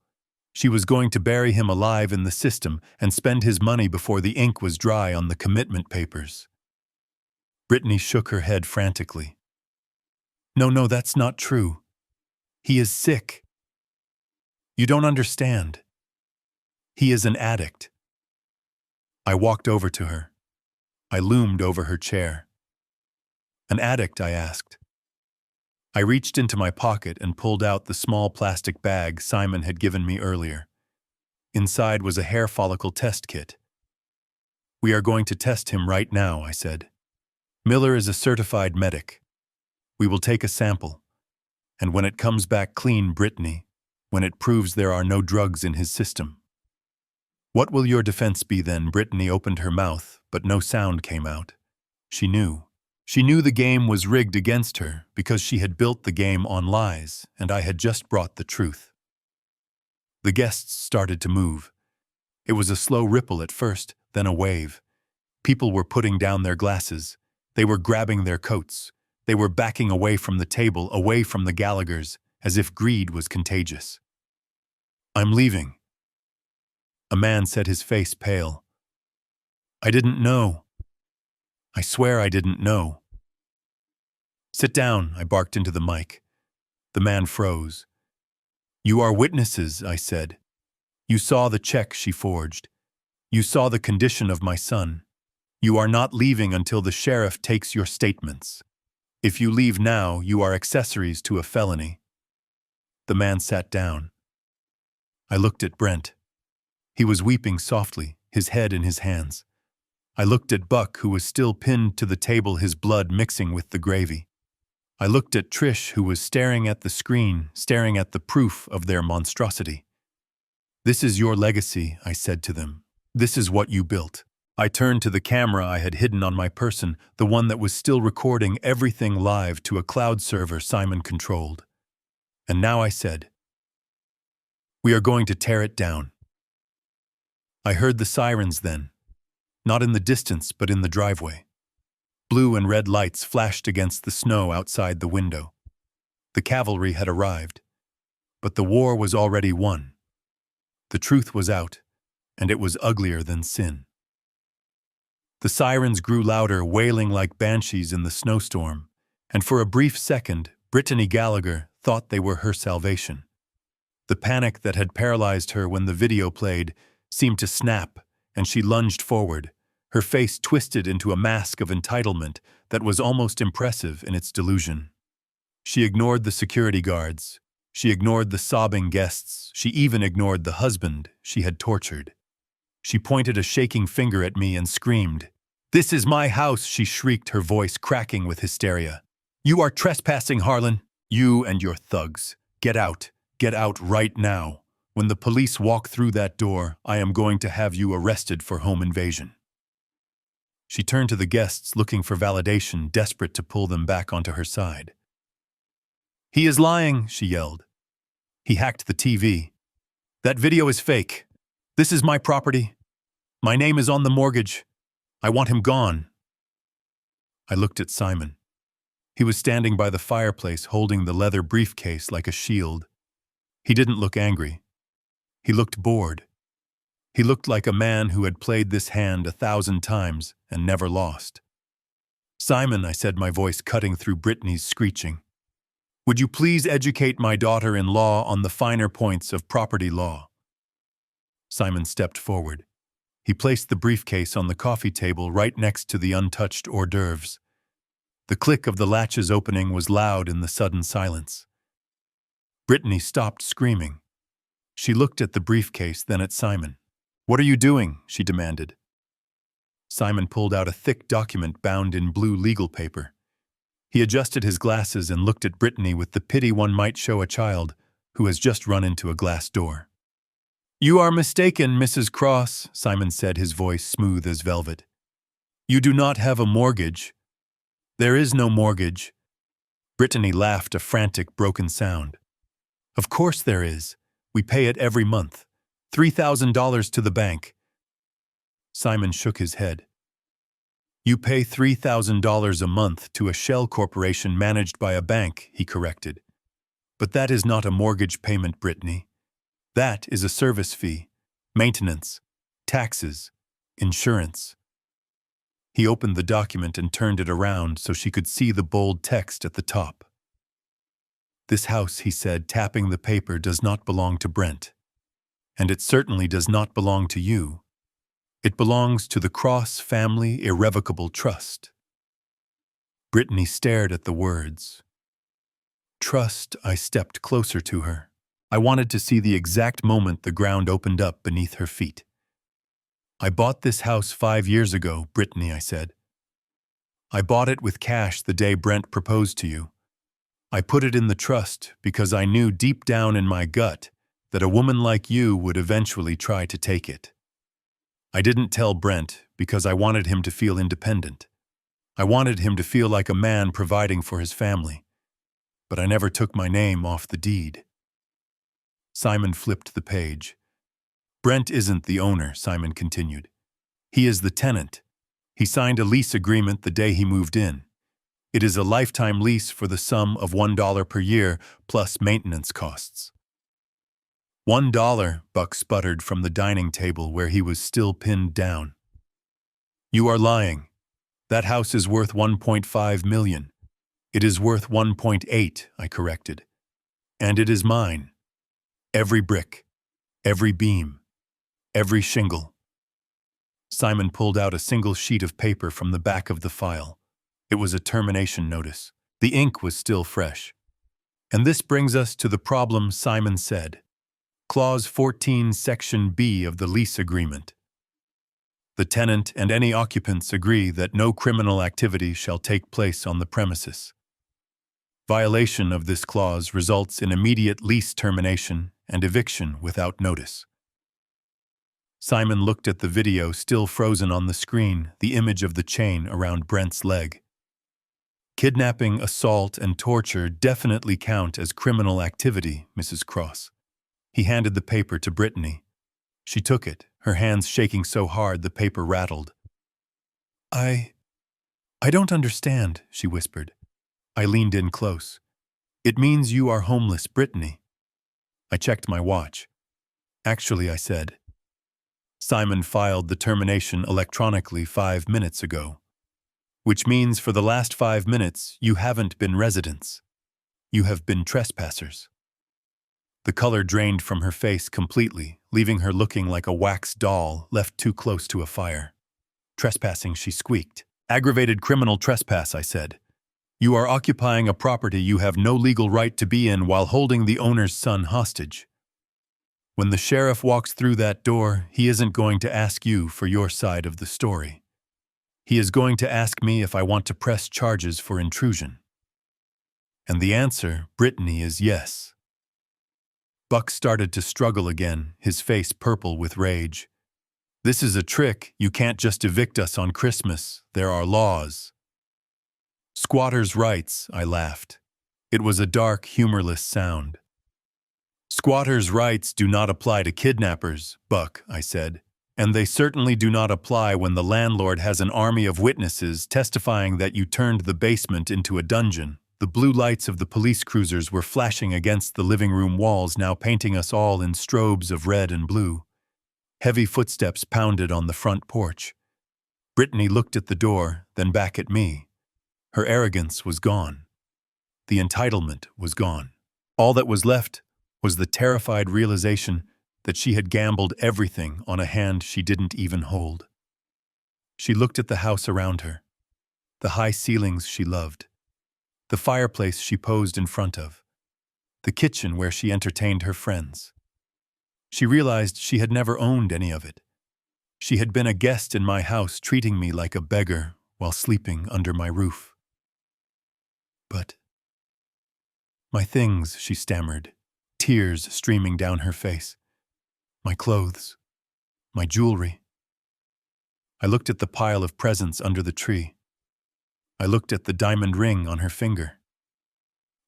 She was going to bury him alive in the system and spend his money before the ink was dry on the commitment papers. Brittany shook her head frantically. No, that's not true. He is sick. You don't understand. He is an addict. I walked over to her. I loomed over her chair. An addict, I asked. I reached into my pocket and pulled out the small plastic bag Simon had given me earlier. Inside was a hair follicle test kit. We are going to test him right now, I said. Miller is a certified medic. We will take a sample. And when it comes back clean, Brittany, when it proves there are no drugs in his system. What will your defense be then? Brittany opened her mouth, but no sound came out. She knew. She knew the game was rigged against her because she had built the game on lies, and I had just brought the truth. The guests started to move. It was a slow ripple at first, then a wave. People were putting down their glasses. They were grabbing their coats. They were backing away from the table, away from the Gallaghers, as if greed was contagious. I'm leaving. A man said, his face pale. I didn't know. I swear I didn't know. Sit down, I barked into the mic. The man froze. You are witnesses, I said. You saw the check she forged. You saw the condition of my son. You are not leaving until the sheriff takes your statements. If you leave now, you are accessories to a felony. The man sat down. I looked at Brent. He was weeping softly, his head in his hands. I looked at Buck, who was still pinned to the table, his blood mixing with the gravy. I looked at Trish, who was staring at the screen, staring at the proof of their monstrosity. This is your legacy, I said to them. This is what you built. I turned to the camera I had hidden on my person, the one that was still recording everything live to a cloud server Simon controlled. And now I said, we are going to tear it down. I heard the sirens then, not in the distance but in the driveway. Blue and red lights flashed against the snow outside the window. The cavalry had arrived, but the war was already won. The truth was out, and it was uglier than sin. The sirens grew louder, wailing like banshees in the snowstorm, and for a brief second, Brittany Gallagher thought they were her salvation. The panic that had paralyzed her when the video played seemed to snap, and she lunged forward, her face twisted into a mask of entitlement that was almost impressive in its delusion. She ignored the security guards. She ignored the sobbing guests. She even ignored the husband she had tortured. She pointed a shaking finger at me and screamed. This is my house, she shrieked, her voice cracking with hysteria. You are trespassing, Harlan. You and your thugs. Get out. Get out right now. When the police walk through that door, I am going to have you arrested for home invasion. She turned to the guests, looking for validation, desperate to pull them back onto her side. He is lying, she yelled. He hacked the TV. That video is fake. This is my property. My name is on the mortgage. I want him gone. I looked at Simon. He was standing by the fireplace, holding the leather briefcase like a shield. He didn't look angry. He looked bored. He looked like a man who had played this hand 1,000 times and never lost. Simon, I said, my voice cutting through Brittany's screeching. Would you please educate my daughter-in-law on the finer points of property law? Simon stepped forward. He placed the briefcase on the coffee table right next to the untouched hors d'oeuvres. The click of the latches opening was loud in the sudden silence. Brittany stopped screaming. She looked at the briefcase, then at Simon. What are you doing? She demanded. Simon pulled out a thick document bound in blue legal paper. He adjusted his glasses and looked at Brittany with the pity one might show a child who has just run into a glass door. You are mistaken, Mrs. Cross, Simon said, his voice smooth as velvet. You do not have a mortgage. There is no mortgage. Brittany laughed, a frantic, broken sound. Of course there is. We pay it every month. $3,000 to the bank. Simon shook his head. You pay $3,000 a month to a shell corporation managed by a bank, he corrected. But that is not a mortgage payment, Brittany. That is a service fee, maintenance, taxes, insurance. He opened the document and turned it around so she could see the bold text at the top. This house, he said, tapping the paper, does not belong to Brent. And it certainly does not belong to you. It belongs to the Cross Family Irrevocable Trust. Brittany stared at the words. Trust, I stepped closer to her. I wanted to see the exact moment the ground opened up beneath her feet. I bought this house 5 years ago, Brittany, I said. I bought it with cash the day Brent proposed to you. I put it in the trust because I knew deep down in my gut that a woman like you would eventually try to take it. I didn't tell Brent because I wanted him to feel independent. I wanted him to feel like a man providing for his family. But I never took my name off the deed. Simon flipped the page. Brent isn't the owner, Simon continued. He is the tenant. He signed a lease agreement the day he moved in. It is a lifetime lease for the sum of $1 per year plus maintenance costs. $1, Buck sputtered from the dining table where he was still pinned down. You are lying. That house is worth $1.5 million. It is worth $1.8, I corrected. And it is mine. Every brick, every beam, every shingle. Simon pulled out a single sheet of paper from the back of the file. It was a termination notice. The ink was still fresh. And this brings us to the problem, Simon said. Clause 14, Section B of the lease agreement. The tenant and any occupants agree that no criminal activity shall take place on the premises. Violation of this clause results in immediate lease termination and eviction without notice. Simon looked at the video still frozen on the screen, the image of the chain around Brent's leg. Kidnapping, assault, and torture definitely count as criminal activity, Mrs. Cross. He handed the paper to Brittany. She took it, her hands shaking so hard the paper rattled. I don't understand, she whispered. I leaned in close. It means you are homeless, Brittany. I checked my watch. Actually, I said. Simon filed the termination electronically 5 minutes ago. Which means for the last 5 minutes, you haven't been residents. You have been trespassers. The color drained from her face completely, leaving her looking like a wax doll left too close to a fire. Trespassing, she squeaked. Aggravated criminal trespass, I said. You are occupying a property you have no legal right to be in while holding the owner's son hostage. When the sheriff walks through that door, he isn't going to ask you for your side of the story. He is going to ask me if I want to press charges for intrusion. And the answer, Brittany, is yes. Buck started to struggle again, his face purple with rage. This is a trick. You can't just evict us on Christmas. There are laws. Squatters' rights, I laughed. It was a dark, humorless sound. Squatters' rights do not apply to kidnappers, Buck, I said. And they certainly do not apply when the landlord has an army of witnesses testifying that you turned the basement into a dungeon. The blue lights of the police cruisers were flashing against the living room walls, now painting us all in strobes of red and blue. Heavy footsteps pounded on the front porch. Brittany looked at the door, then back at me. Her arrogance was gone. The entitlement was gone. All that was left was the terrified realization that she had gambled everything on a hand she didn't even hold. She looked at the house around her, the high ceilings she loved, the fireplace she posed in front of, the kitchen where she entertained her friends. She realized she had never owned any of it. She had been a guest in my house, treating me like a beggar while sleeping under my roof. But my things, she stammered, tears streaming down her face. My clothes, my jewelry. I looked at the pile of presents under the tree. I looked at the diamond ring on her finger.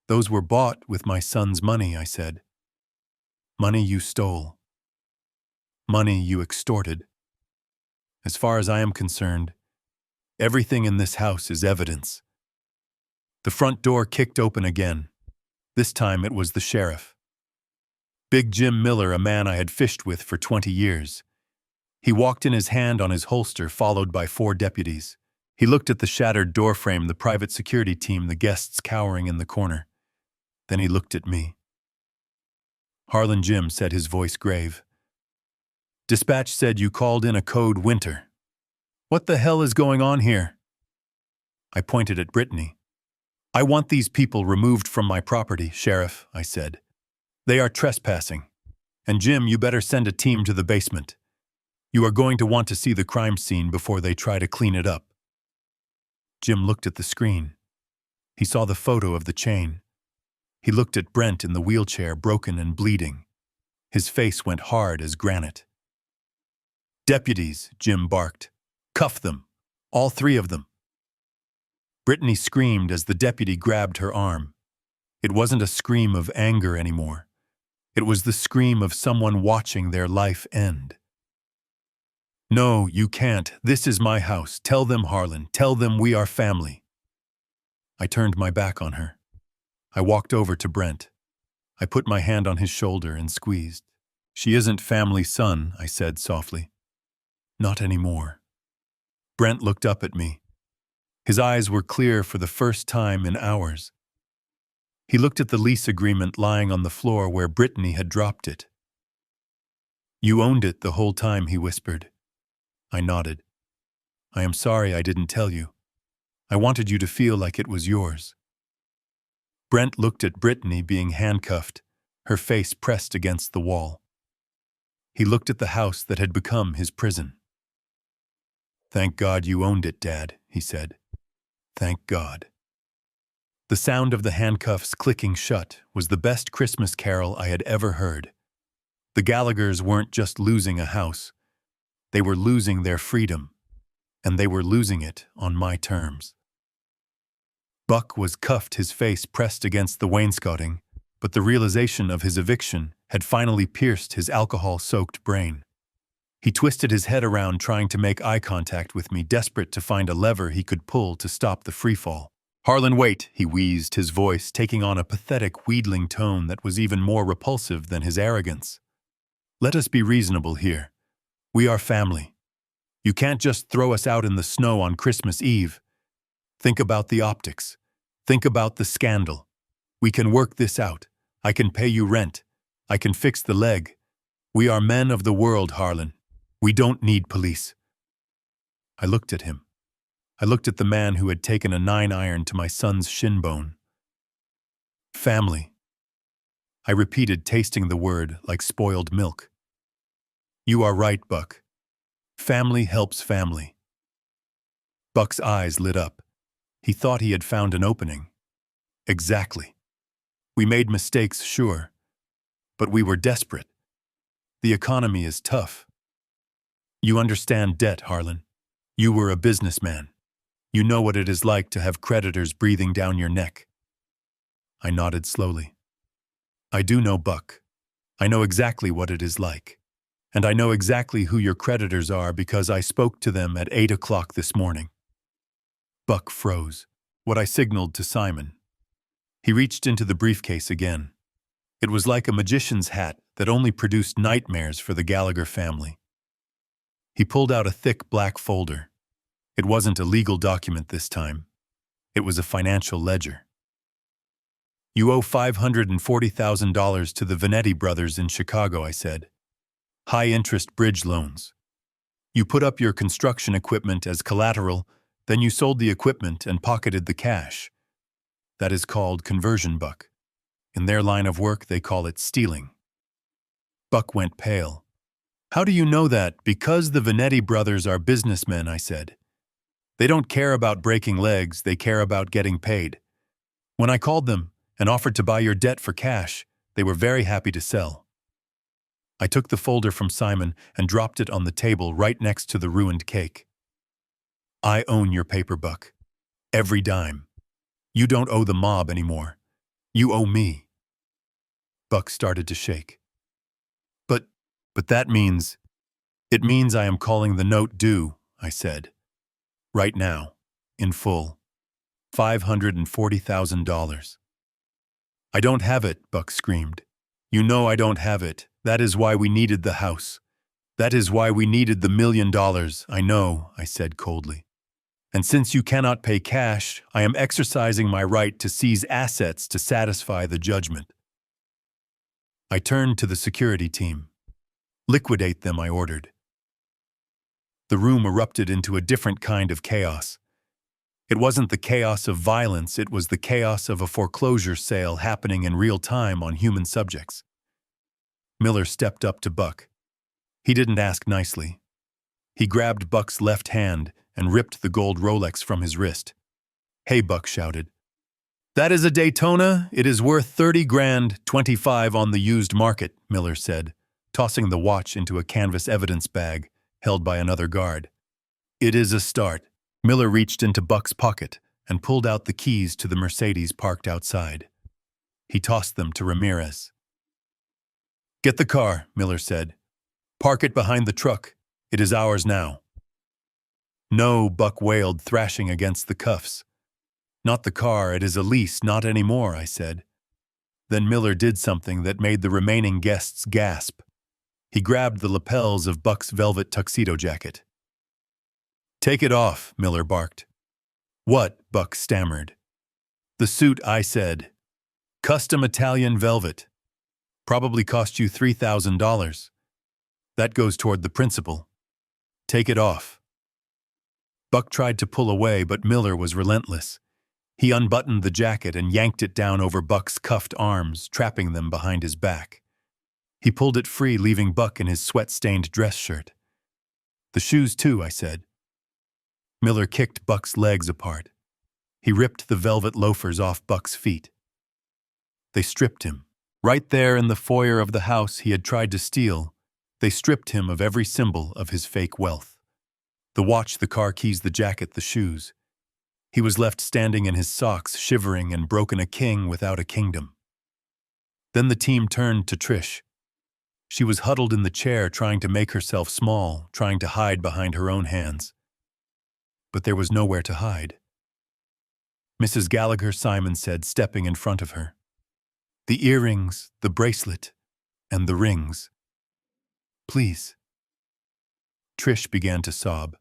Those were bought with my son's money, I said. Money you stole. Money you extorted. As far as I am concerned, everything in this house is evidence. The front door kicked open again. This time it was the sheriff. Big Jim Miller, a man I had fished with for 20 years. He walked in, his hand on his holster, followed by 4 deputies. He looked at the shattered doorframe, the private security team, the guests cowering in the corner. Then he looked at me. Harlan, Jim said, his voice grave. Dispatch said you called in a code Winter. What the hell is going on here? I pointed at Brittany. I want these people removed from my property, Sheriff, I said. They are trespassing. And Jim, you better send a team to the basement. You are going to want to see the crime scene before they try to clean it up. Jim looked at the screen. He saw the photo of the chain. He looked at Brent in the wheelchair, broken and bleeding. His face went hard as granite. "Deputies," Jim barked. "Cuff them. All three of them." Brittany screamed as the deputy grabbed her arm. It wasn't a scream of anger anymore. It was the scream of someone watching their life end. "No, you can't. This is my house. Tell them, Harlan. Tell them we are family." I turned my back on her. I walked over to Brent. I put my hand on his shoulder and squeezed. "She isn't family, son," I said softly. "Not anymore." Brent looked up at me. His eyes were clear for the first time in hours. He looked at the lease agreement lying on the floor where Brittany had dropped it. "You owned it the whole time," he whispered. I nodded. "I am sorry I didn't tell you. I wanted you to feel like it was yours." Brent looked at Brittany being handcuffed, her face pressed against the wall. He looked at the house that had become his prison. "Thank God you owned it, Dad," he said. "Thank God." The sound of the handcuffs clicking shut was the best Christmas carol I had ever heard. The Gallaghers weren't just losing a house. They were losing their freedom, and they were losing it on my terms. Buck was cuffed, his face pressed against the wainscoting, but the realization of his eviction had finally pierced his alcohol-soaked brain. He twisted his head around, trying to make eye contact with me, desperate to find a lever he could pull to stop the freefall. "Harlan, wait," he wheezed, his voice taking on a pathetic, wheedling tone that was even more repulsive than his arrogance. "Let us be reasonable here. We are family. You can't just throw us out in the snow on Christmas Eve. Think about the optics. Think about the scandal. We can work this out. I can pay you rent. I can fix the leg. We are men of the world, Harlan. We don't need police." I looked at him. I looked at the man who had taken a 9-iron to my son's shin bone. "Family." I repeated, tasting the word like spoiled milk. "You are right, Buck. Family helps family." Buck's eyes lit up. He thought he had found an opening. "Exactly. We made mistakes, sure. But we were desperate. The economy is tough. You understand debt, Harlan. You were a businessman. You know what it is like to have creditors breathing down your neck." I nodded slowly. "I do know, Buck. I know exactly what it is like. And I know exactly who your creditors are because I spoke to them at 8 o'clock this morning." Buck froze. What I signaled to Simon. He reached into the briefcase again. It was like a magician's hat that only produced nightmares for the Gallagher family. He pulled out a thick black folder. It wasn't a legal document this time. It was a financial ledger. "You owe $540,000 to the Venetti brothers in Chicago," I said. "High-interest bridge loans. You put up your construction equipment as collateral, then you sold the equipment and pocketed the cash. That is called conversion, Buck. In their line of work, they call it stealing." Buck went pale. "How do you know that?" "Because the Venetti brothers are businessmen," I said. "They don't care about breaking legs, they care about getting paid. When I called them and offered to buy your debt for cash, they were very happy to sell." I took the folder from Simon and dropped it on the table right next to the ruined cake. "I own your paper, Buck. Every dime. You don't owe the mob anymore. You owe me." Buck started to shake. But that means... "It means I am calling the note due," I said. "Right now. In full. $540,000. "I don't have it," Buck screamed. "You know I don't have it. That is why we needed the house. That is why we needed the $1 million. I know," I said coldly. "And since you cannot pay cash, I am exercising my right to seize assets to satisfy the judgment." I turned to the security team. "Liquidate them," I ordered. The room erupted into a different kind of chaos. It wasn't the chaos of violence, it was the chaos of a foreclosure sale happening in real time on human subjects. Miller stepped up to Buck. He didn't ask nicely. He grabbed Buck's left hand and ripped the gold Rolex from his wrist. "Hey," Buck shouted. That is a Daytona. It is worth 30 grand, 25 on the used market, Miller said, tossing the watch into a canvas evidence bag held by another guard. It is a start. Miller reached into Buck's pocket and pulled out the keys to the Mercedes parked outside. He tossed them to Ramirez. Get the car, Miller said. Park it behind the truck. It is ours now. No, Buck wailed, thrashing against the cuffs. Not the car, it is a lease, not anymore, I said. Then Miller did something that made the remaining guests gasp. He grabbed the lapels of Buck's velvet tuxedo jacket. Take it off, Miller barked. What? Buck stammered. The suit, I said. Custom Italian velvet. Probably cost you $3,000. That goes toward the principal. Take it off. Buck tried to pull away, but Miller was relentless. He unbuttoned the jacket and yanked it down over Buck's cuffed arms, trapping them behind his back. He pulled it free, leaving Buck in his sweat-stained dress shirt. The shoes too, I said. Miller kicked Buck's legs apart. He ripped the velvet loafers off Buck's feet. They stripped him. Right there in the foyer of the house he had tried to steal, they stripped him of every symbol of his fake wealth. The watch, the car keys, the jacket, the shoes. He was left standing in his socks, shivering and broken, a king without a kingdom. Then the team turned to Trish. She was huddled in the chair, trying to make herself small, trying to hide behind her own hands. But there was nowhere to hide. Mrs. Gallagher, Simon said, stepping in front of her. The earrings, the bracelet, and the rings. Please. Trish began to sob.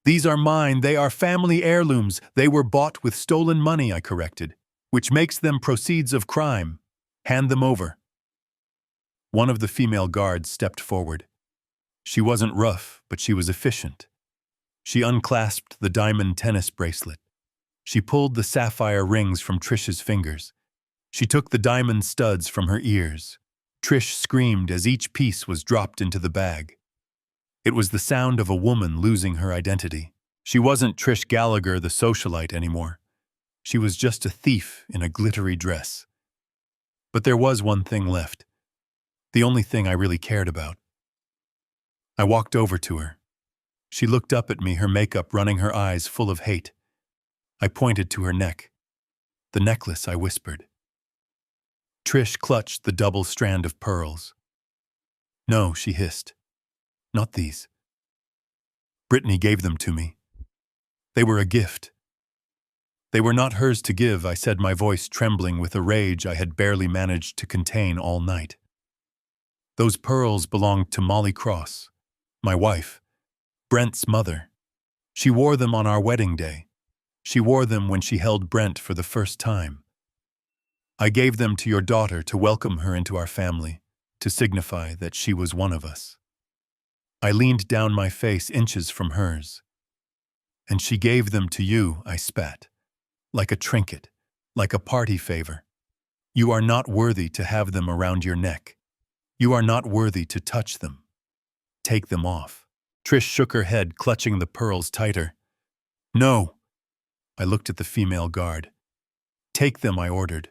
These are mine. They are family heirlooms. They were bought with stolen money, I corrected, which makes them proceeds of crime. Hand them over. One of the female guards stepped forward. She wasn't rough, but she was efficient. She unclasped the diamond tennis bracelet. She pulled the sapphire rings from Trish's fingers. She took the diamond studs from her ears. Trish screamed as each piece was dropped into the bag. It was the sound of a woman losing her identity. She wasn't Trish Gallagher, the socialite, anymore. She was just a thief in a glittery dress. But there was one thing left. The only thing I really cared about. I walked over to her. She looked up at me, her makeup running, her eyes full of hate. I pointed to her neck. The necklace, I whispered. Trish clutched the double strand of pearls. No, she hissed. Not these. Brittany gave them to me. They were a gift. They were not hers to give, I said, my voice trembling with a rage I had barely managed to contain all night. Those pearls belonged to Molly Cross, my wife, Brent's mother. She wore them on our wedding day. She wore them when she held Brent for the first time. I gave them to your daughter to welcome her into our family, to signify that she was one of us. I leaned down, my face inches from hers. And she gave them to you, I spat, like a trinket, like a party favor. You are not worthy to have them around your neck. You are not worthy to touch them. Take them off. Trish shook her head, clutching the pearls tighter. No. I looked at the female guard. Take them, I ordered.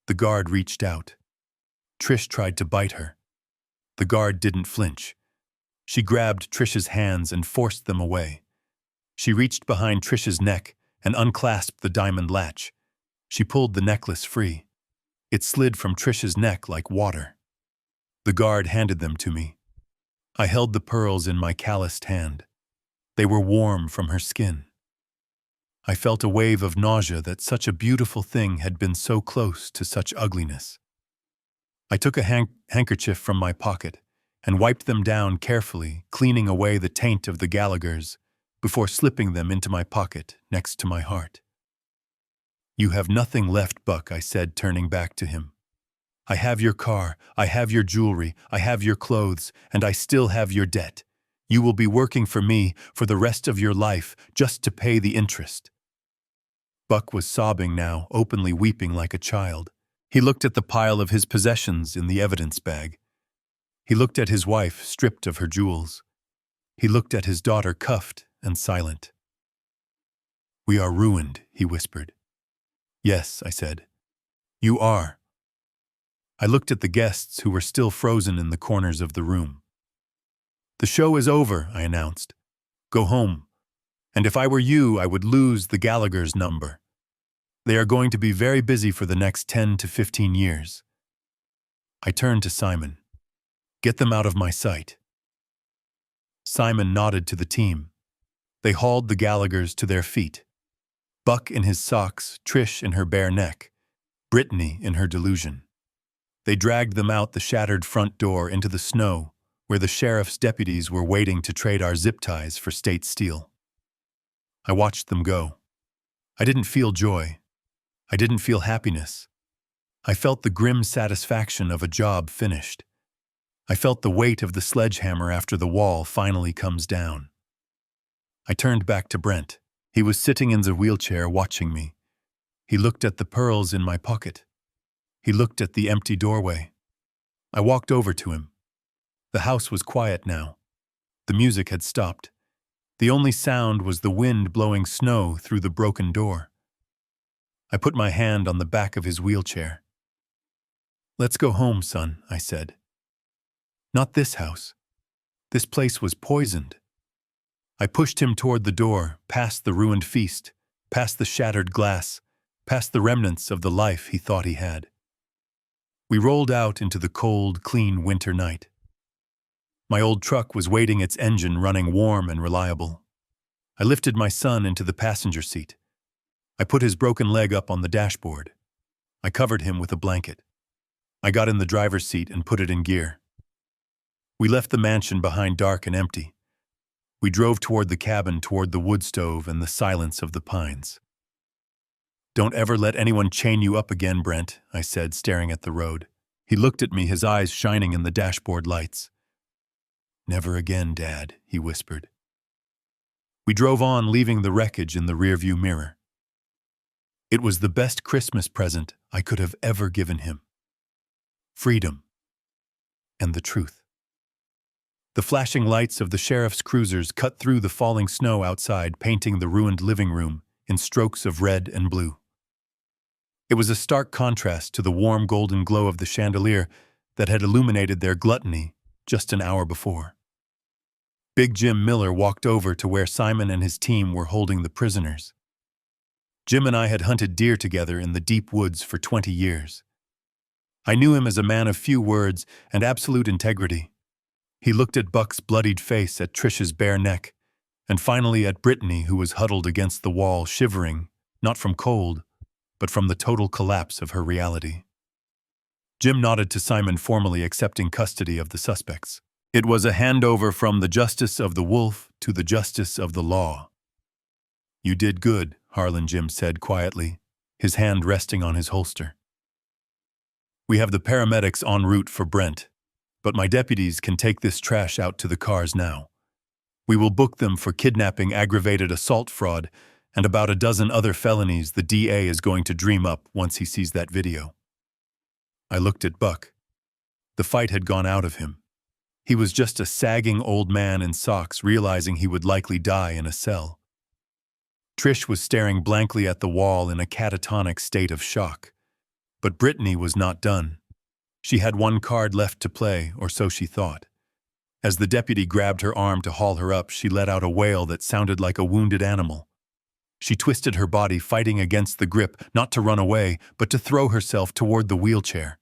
The guard reached out. Trish tried to bite her. The guard didn't flinch. She grabbed Trish's hands and forced them away. She reached behind Trish's neck and unclasped the diamond latch. She pulled the necklace free. It slid from Trish's neck like water. The guard handed them to me. I held the pearls in my calloused hand. They were warm from her skin. I felt a wave of nausea that such a beautiful thing had been so close to such ugliness. I took a handkerchief from my pocket and wiped them down carefully, cleaning away the taint of the Gallaghers, before slipping them into my pocket next to my heart. You have nothing left, Buck, I said, turning back to him. I have your car, I have your jewelry, I have your clothes, and I still have your debt. You will be working for me for the rest of your life just to pay the interest. Buck was sobbing now, openly weeping like a child. He looked at the pile of his possessions in the evidence bag. He looked at his wife, stripped of her jewels. He looked at his daughter, cuffed and silent. We are ruined, he whispered. Yes, I said. You are. I looked at the guests who were still frozen in the corners of the room. The show is over, I announced. Go home. And if I were you, I would lose the Gallagher's number. They are going to be very busy for the next 10 to 15 years. I turned to Simon. Get them out of my sight. Simon nodded to the team. They hauled the Gallaghers to their feet. Buck in his socks, Trish in her bare neck, Brittany in her delusion. They dragged them out the shattered front door into the snow, where the sheriff's deputies were waiting to trade our zip ties for state steel. I watched them go. I didn't feel joy. I didn't feel happiness. I felt the grim satisfaction of a job finished. I felt the weight of the sledgehammer after the wall finally comes down. I turned back to Brent. He was sitting in the wheelchair watching me. He looked at the pearls in my pocket. He looked at the empty doorway. I walked over to him. The house was quiet now. The music had stopped. The only sound was the wind blowing snow through the broken door. I put my hand on the back of his wheelchair. Let's go home, son, I said. Not this house. This place was poisoned. I pushed him toward the door, past the ruined feast, past the shattered glass, past the remnants of the life he thought he had. We rolled out into the cold, clean winter night. My old truck was waiting, its engine running warm and reliable. I lifted my son into the passenger seat. I put his broken leg up on the dashboard. I covered him with a blanket. I got in the driver's seat and put it in gear. We left the mansion behind, dark and empty. We drove toward the cabin, toward the wood stove and the silence of the pines. Don't ever let anyone chain you up again, Brent, I said, staring at the road. He looked at me, his eyes shining in the dashboard lights. Never again, Dad, he whispered. We drove on, leaving the wreckage in the rearview mirror. It was the best Christmas present I could have ever given him. Freedom. And the truth. The flashing lights of the sheriff's cruisers cut through the falling snow outside, painting the ruined living room in strokes of red and blue. It was a stark contrast to the warm golden glow of the chandelier that had illuminated their gluttony just an hour before. Big Jim Miller walked over to where Simon and his team were holding the prisoners. Jim and I had hunted deer together in the deep woods for 20 years. I knew him as a man of few words and absolute integrity. He looked at Buck's bloodied face, at Trish's bare neck, and finally at Brittany, who was huddled against the wall, shivering, not from cold, but from the total collapse of her reality. Jim nodded to Simon, formally accepting custody of the suspects. It was a handover from the justice of the wolf to the justice of the law. You did good, Harlan, Jim said quietly, his hand resting on his holster. We have the paramedics en route for Brent, but my deputies can take this trash out to the cars now. We will book them for kidnapping, aggravated assault, fraud, and about a dozen other felonies the DA is going to dream up once he sees that video. I looked at Buck. The fight had gone out of him. He was just a sagging old man in socks, realizing he would likely die in a cell. Trish was staring blankly at the wall in a catatonic state of shock. But Brittany was not done. She had one card left to play, or so she thought. As the deputy grabbed her arm to haul her up, she let out a wail that sounded like a wounded animal. She twisted her body, fighting against the grip, not to run away, but to throw herself toward the wheelchair.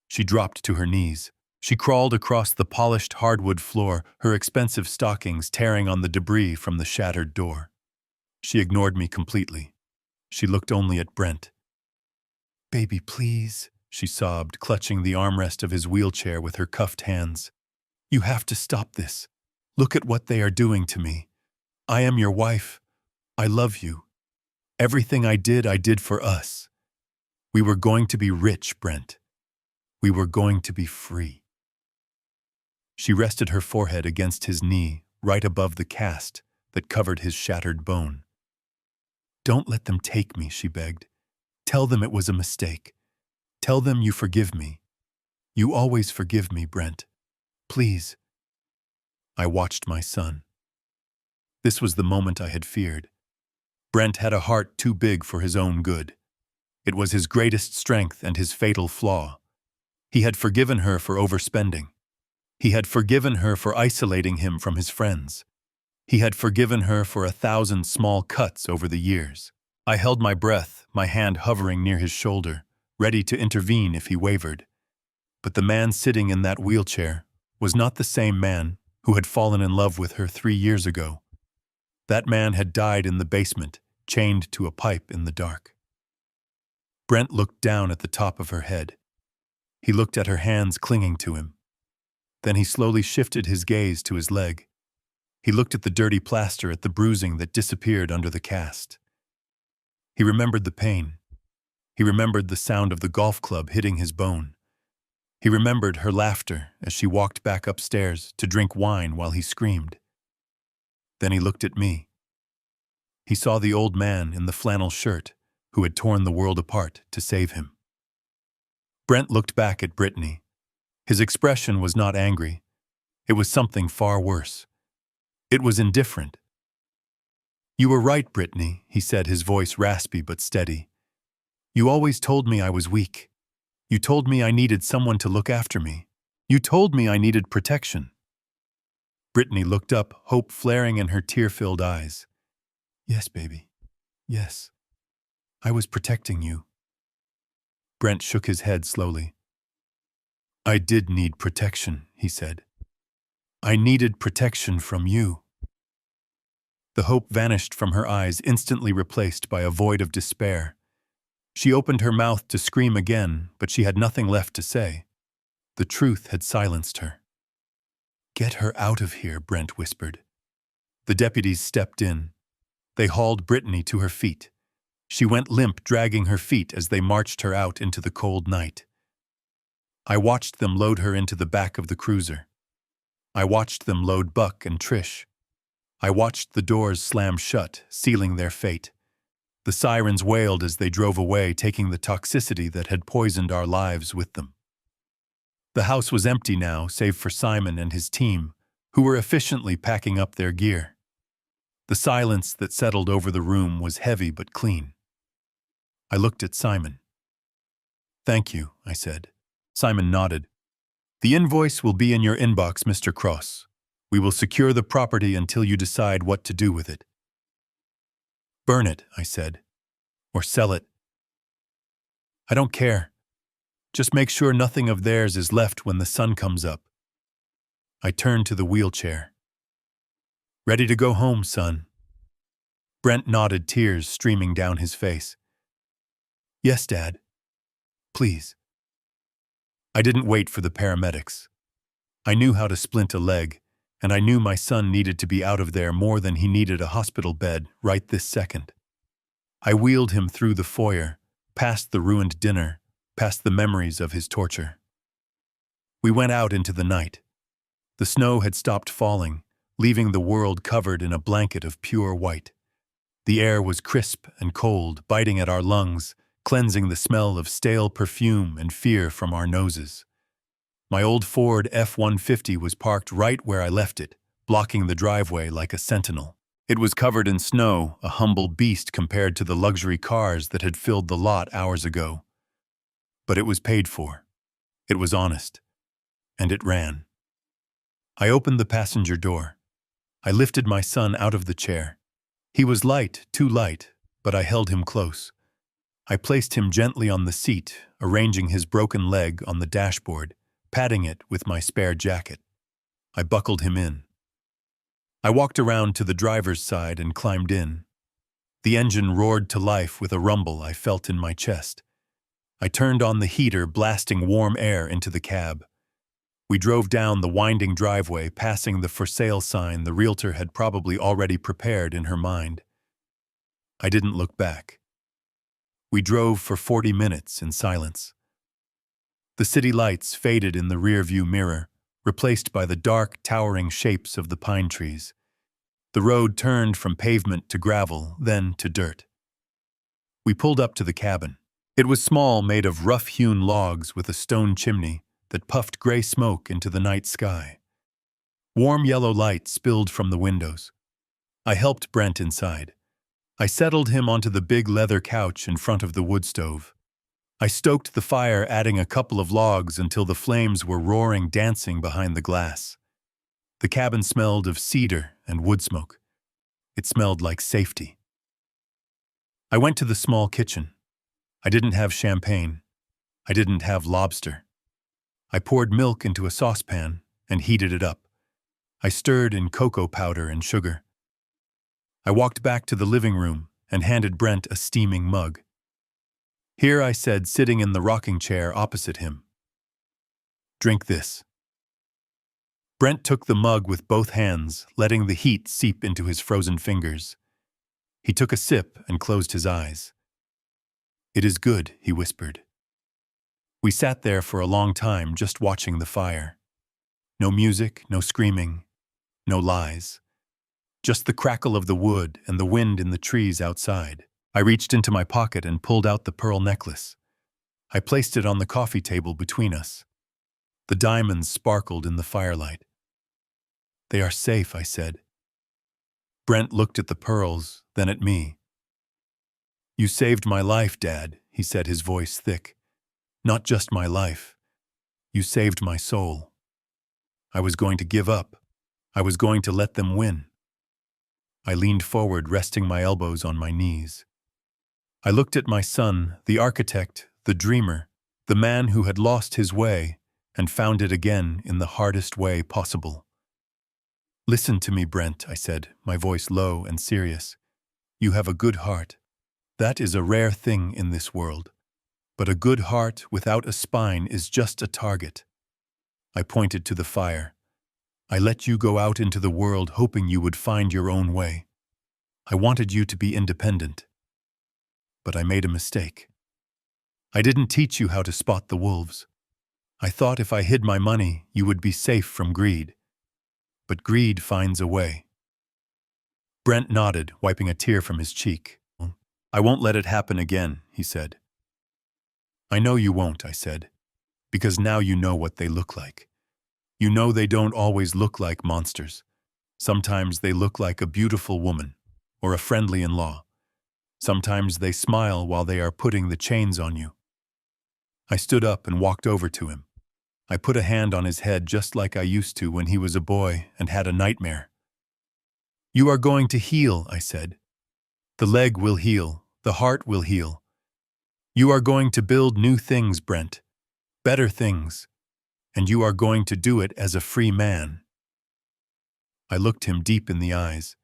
She dropped to her knees. She crawled across the polished hardwood floor, her expensive stockings tearing on the debris from the shattered door. She ignored me completely. She looked only at Brent. "Baby, please," she sobbed, clutching the armrest of his wheelchair with her cuffed hands. "You have to stop this. Look at what they are doing to me. I am your wife. I love you. Everything I did for us. We were going to be rich, Brent. We were going to be free." She rested her forehead against his knee, right above the cast that covered his shattered bone. "Don't let them take me," she begged. "Tell them it was a mistake. Tell them you forgive me. You always forgive me, Brent. Please." I watched my son. This was the moment I had feared. Brent had a heart too big for his own good. It was his greatest strength and his fatal flaw. He had forgiven her for overspending. He had forgiven her for isolating him from his friends. He had forgiven her for 1,000 small cuts over the years. I held my breath, my hand hovering near his shoulder, ready to intervene if he wavered. But the man sitting in that wheelchair was not the same man who had fallen in love with her 3 years ago. That man had died in the basement, chained to a pipe in the dark. Brent looked down at the top of her head. He looked at her hands clinging to him. Then he slowly shifted his gaze to his leg. He looked at the dirty plaster, at the bruising that disappeared under the cast. He remembered the pain. He remembered the sound of the golf club hitting his bone. He remembered her laughter as she walked back upstairs to drink wine while he screamed. Then he looked at me. He saw the old man in the flannel shirt who had torn the world apart to save him. Brent looked back at Brittany. His expression was not angry. It was something far worse. It was indifferent. "You were right, Brittany," he said, his voice raspy but steady. "You always told me I was weak. You told me I needed someone to look after me. You told me I needed protection." Brittany looked up, hope flaring in her tear-filled eyes. "Yes, baby. Yes. I was protecting you." Brent shook his head slowly. "I did need protection," he said. "I needed protection from you." The hope vanished from her eyes, instantly replaced by a void of despair. She opened her mouth to scream again, but she had nothing left to say. The truth had silenced her. "Get her out of here," Brent whispered. The deputies stepped in. They hauled Brittany to her feet. She went limp, dragging her feet as they marched her out into the cold night. I watched them load her into the back of the cruiser. I watched them load Buck and Trish. I watched the doors slam shut, sealing their fate. The sirens wailed as they drove away, taking the toxicity that had poisoned our lives with them. The house was empty now, save for Simon and his team, who were efficiently packing up their gear. The silence that settled over the room was heavy but clean. I looked at Simon. "Thank you," I said. Simon nodded. "The invoice will be in your inbox, Mr. Cross. We will secure the property until you decide what to do with it." "Burn it," I said. "Or sell it. I don't care. Just make sure nothing of theirs is left when the sun comes up." I turned to the wheelchair. "Ready to go home, son?" Brent nodded, tears streaming down his face. "Yes, Dad. Please." I didn't wait for the paramedics. I knew how to splint a leg, and I knew my son needed to be out of there more than he needed a hospital bed right this second. I wheeled him through the foyer, past the ruined dinner, past the memories of his torture. We went out into the night. The snow had stopped falling, leaving the world covered in a blanket of pure white. The air was crisp and cold, biting at our lungs, cleansing the smell of stale perfume and fear from our noses. My old Ford F-150 was parked right where I left it, blocking the driveway like a sentinel. It was covered in snow, a humble beast compared to the luxury cars that had filled the lot hours ago. But it was paid for. It was honest. And it ran. I opened the passenger door. I lifted my son out of the chair. He was light, too light, but I held him close. I placed him gently on the seat, arranging his broken leg on the dashboard, padding it with my spare jacket. I buckled him in. I walked around to the driver's side and climbed in. The engine roared to life with a rumble I felt in my chest. I turned on the heater, blasting warm air into the cab. We drove down the winding driveway, passing the for sale sign the realtor had probably already prepared in her mind. I didn't look back. We drove for 40 minutes in silence. The city lights faded in the rearview mirror, replaced by the dark, towering shapes of the pine trees. The road turned from pavement to gravel, then to dirt. We pulled up to the cabin. It was small, made of rough-hewn logs with a stone chimney that puffed gray smoke into the night sky. Warm yellow light spilled from the windows. I helped Brent inside. I settled him onto the big leather couch in front of the wood stove. I stoked the fire, adding a couple of logs until the flames were roaring, dancing behind the glass. The cabin smelled of cedar and wood smoke. It smelled like safety. I went to the small kitchen. I didn't have champagne. I didn't have lobster. I poured milk into a saucepan and heated it up. I stirred in cocoa powder and sugar. I walked back to the living room and handed Brent a steaming mug. "Here," I said, sitting in the rocking chair opposite him. "Drink this." Brent took the mug with both hands, letting the heat seep into his frozen fingers. He took a sip and closed his eyes. "It is good," he whispered. We sat there for a long time, just watching the fire. No music, no screaming, no lies. Just the crackle of the wood and the wind in the trees outside. I reached into my pocket and pulled out the pearl necklace. I placed it on the coffee table between us. The diamonds sparkled in the firelight. "They are safe," I said. Brent looked at the pearls, then at me. "You saved my life, Dad," he said, his voice thick. "Not just my life. You saved my soul. I was going to give up. I was going to let them win." I leaned forward, resting my elbows on my knees. I looked at my son, the architect, the dreamer, the man who had lost his way and found it again in the hardest way possible. "Listen to me, Brent," I said, my voice low and serious. "You have a good heart. That is a rare thing in this world. But a good heart without a spine is just a target." I pointed to the fire. "I let you go out into the world hoping you would find your own way. I wanted you to be independent. But I made a mistake. I didn't teach you how to spot the wolves. I thought if I hid my money, you would be safe from greed. But greed finds a way." Brent nodded, wiping a tear from his cheek. "I won't let it happen again," he said. "I know you won't," I said, "because now you know what they look like. You know they don't always look like monsters. Sometimes they look like a beautiful woman or a friendly in-law. Sometimes they smile while they are putting the chains on you." I stood up and walked over to him. I put a hand on his head just like I used to when he was a boy and had a nightmare. "You are going to heal," I said. "The leg will heal. The heart will heal. You are going to build new things, Brent. Better things. And you are going to do it as a free man." I looked him deep in the eyes.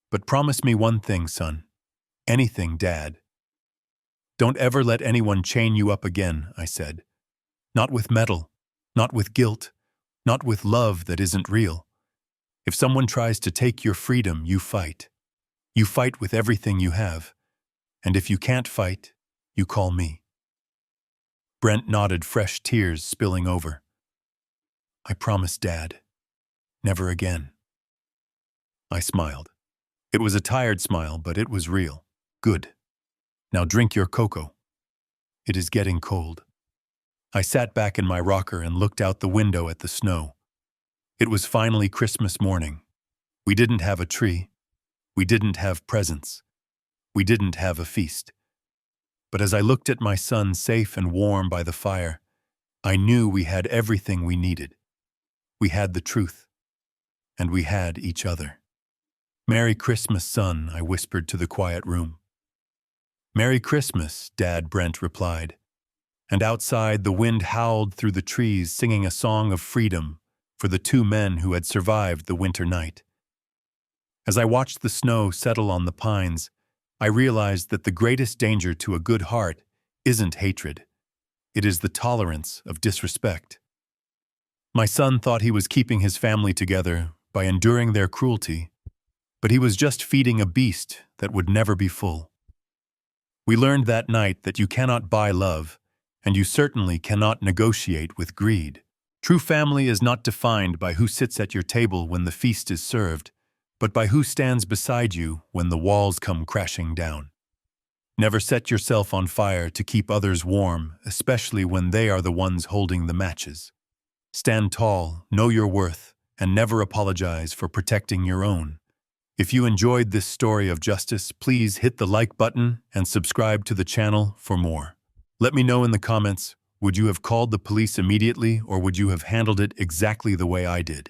"But promise me one thing, son. Anything, Dad. Don't ever let anyone chain you up again," I said. "Not with metal, not with guilt, not with love that isn't real. If someone tries to take your freedom, you fight. You fight with everything you have. And if you can't fight, you call me." Brent nodded, fresh tears spilling over. "I promise, Dad. Never again." I smiled. It was a tired smile, but it was real. "Good. Now drink your cocoa. It is getting cold." I sat back in my rocker and looked out the window at the snow. It was finally Christmas morning. We didn't have a tree. We didn't have presents. We didn't have a feast. But as I looked at my son safe and warm by the fire, I knew we had everything we needed. We had the truth. And we had each other. "Merry Christmas, son," I whispered to the quiet room. "Merry Christmas, Dad," Brent replied. And outside, the wind howled through the trees, singing a song of freedom for the two men who had survived the winter night. As I watched the snow settle on the pines, I realized that the greatest danger to a good heart isn't hatred. It is the tolerance of disrespect. My son thought he was keeping his family together by enduring their cruelty, but he was just feeding a beast that would never be full. We learned that night that you cannot buy love, and you certainly cannot negotiate with greed. True family is not defined by who sits at your table when the feast is served, but by who stands beside you when the walls come crashing down. Never set yourself on fire to keep others warm, especially when they are the ones holding the matches. Stand tall, know your worth, and never apologize for protecting your own. If you enjoyed this story of justice, please hit the like button and subscribe to the channel for more. Let me know in the comments, would you have called the police immediately or would you have handled it exactly the way I did?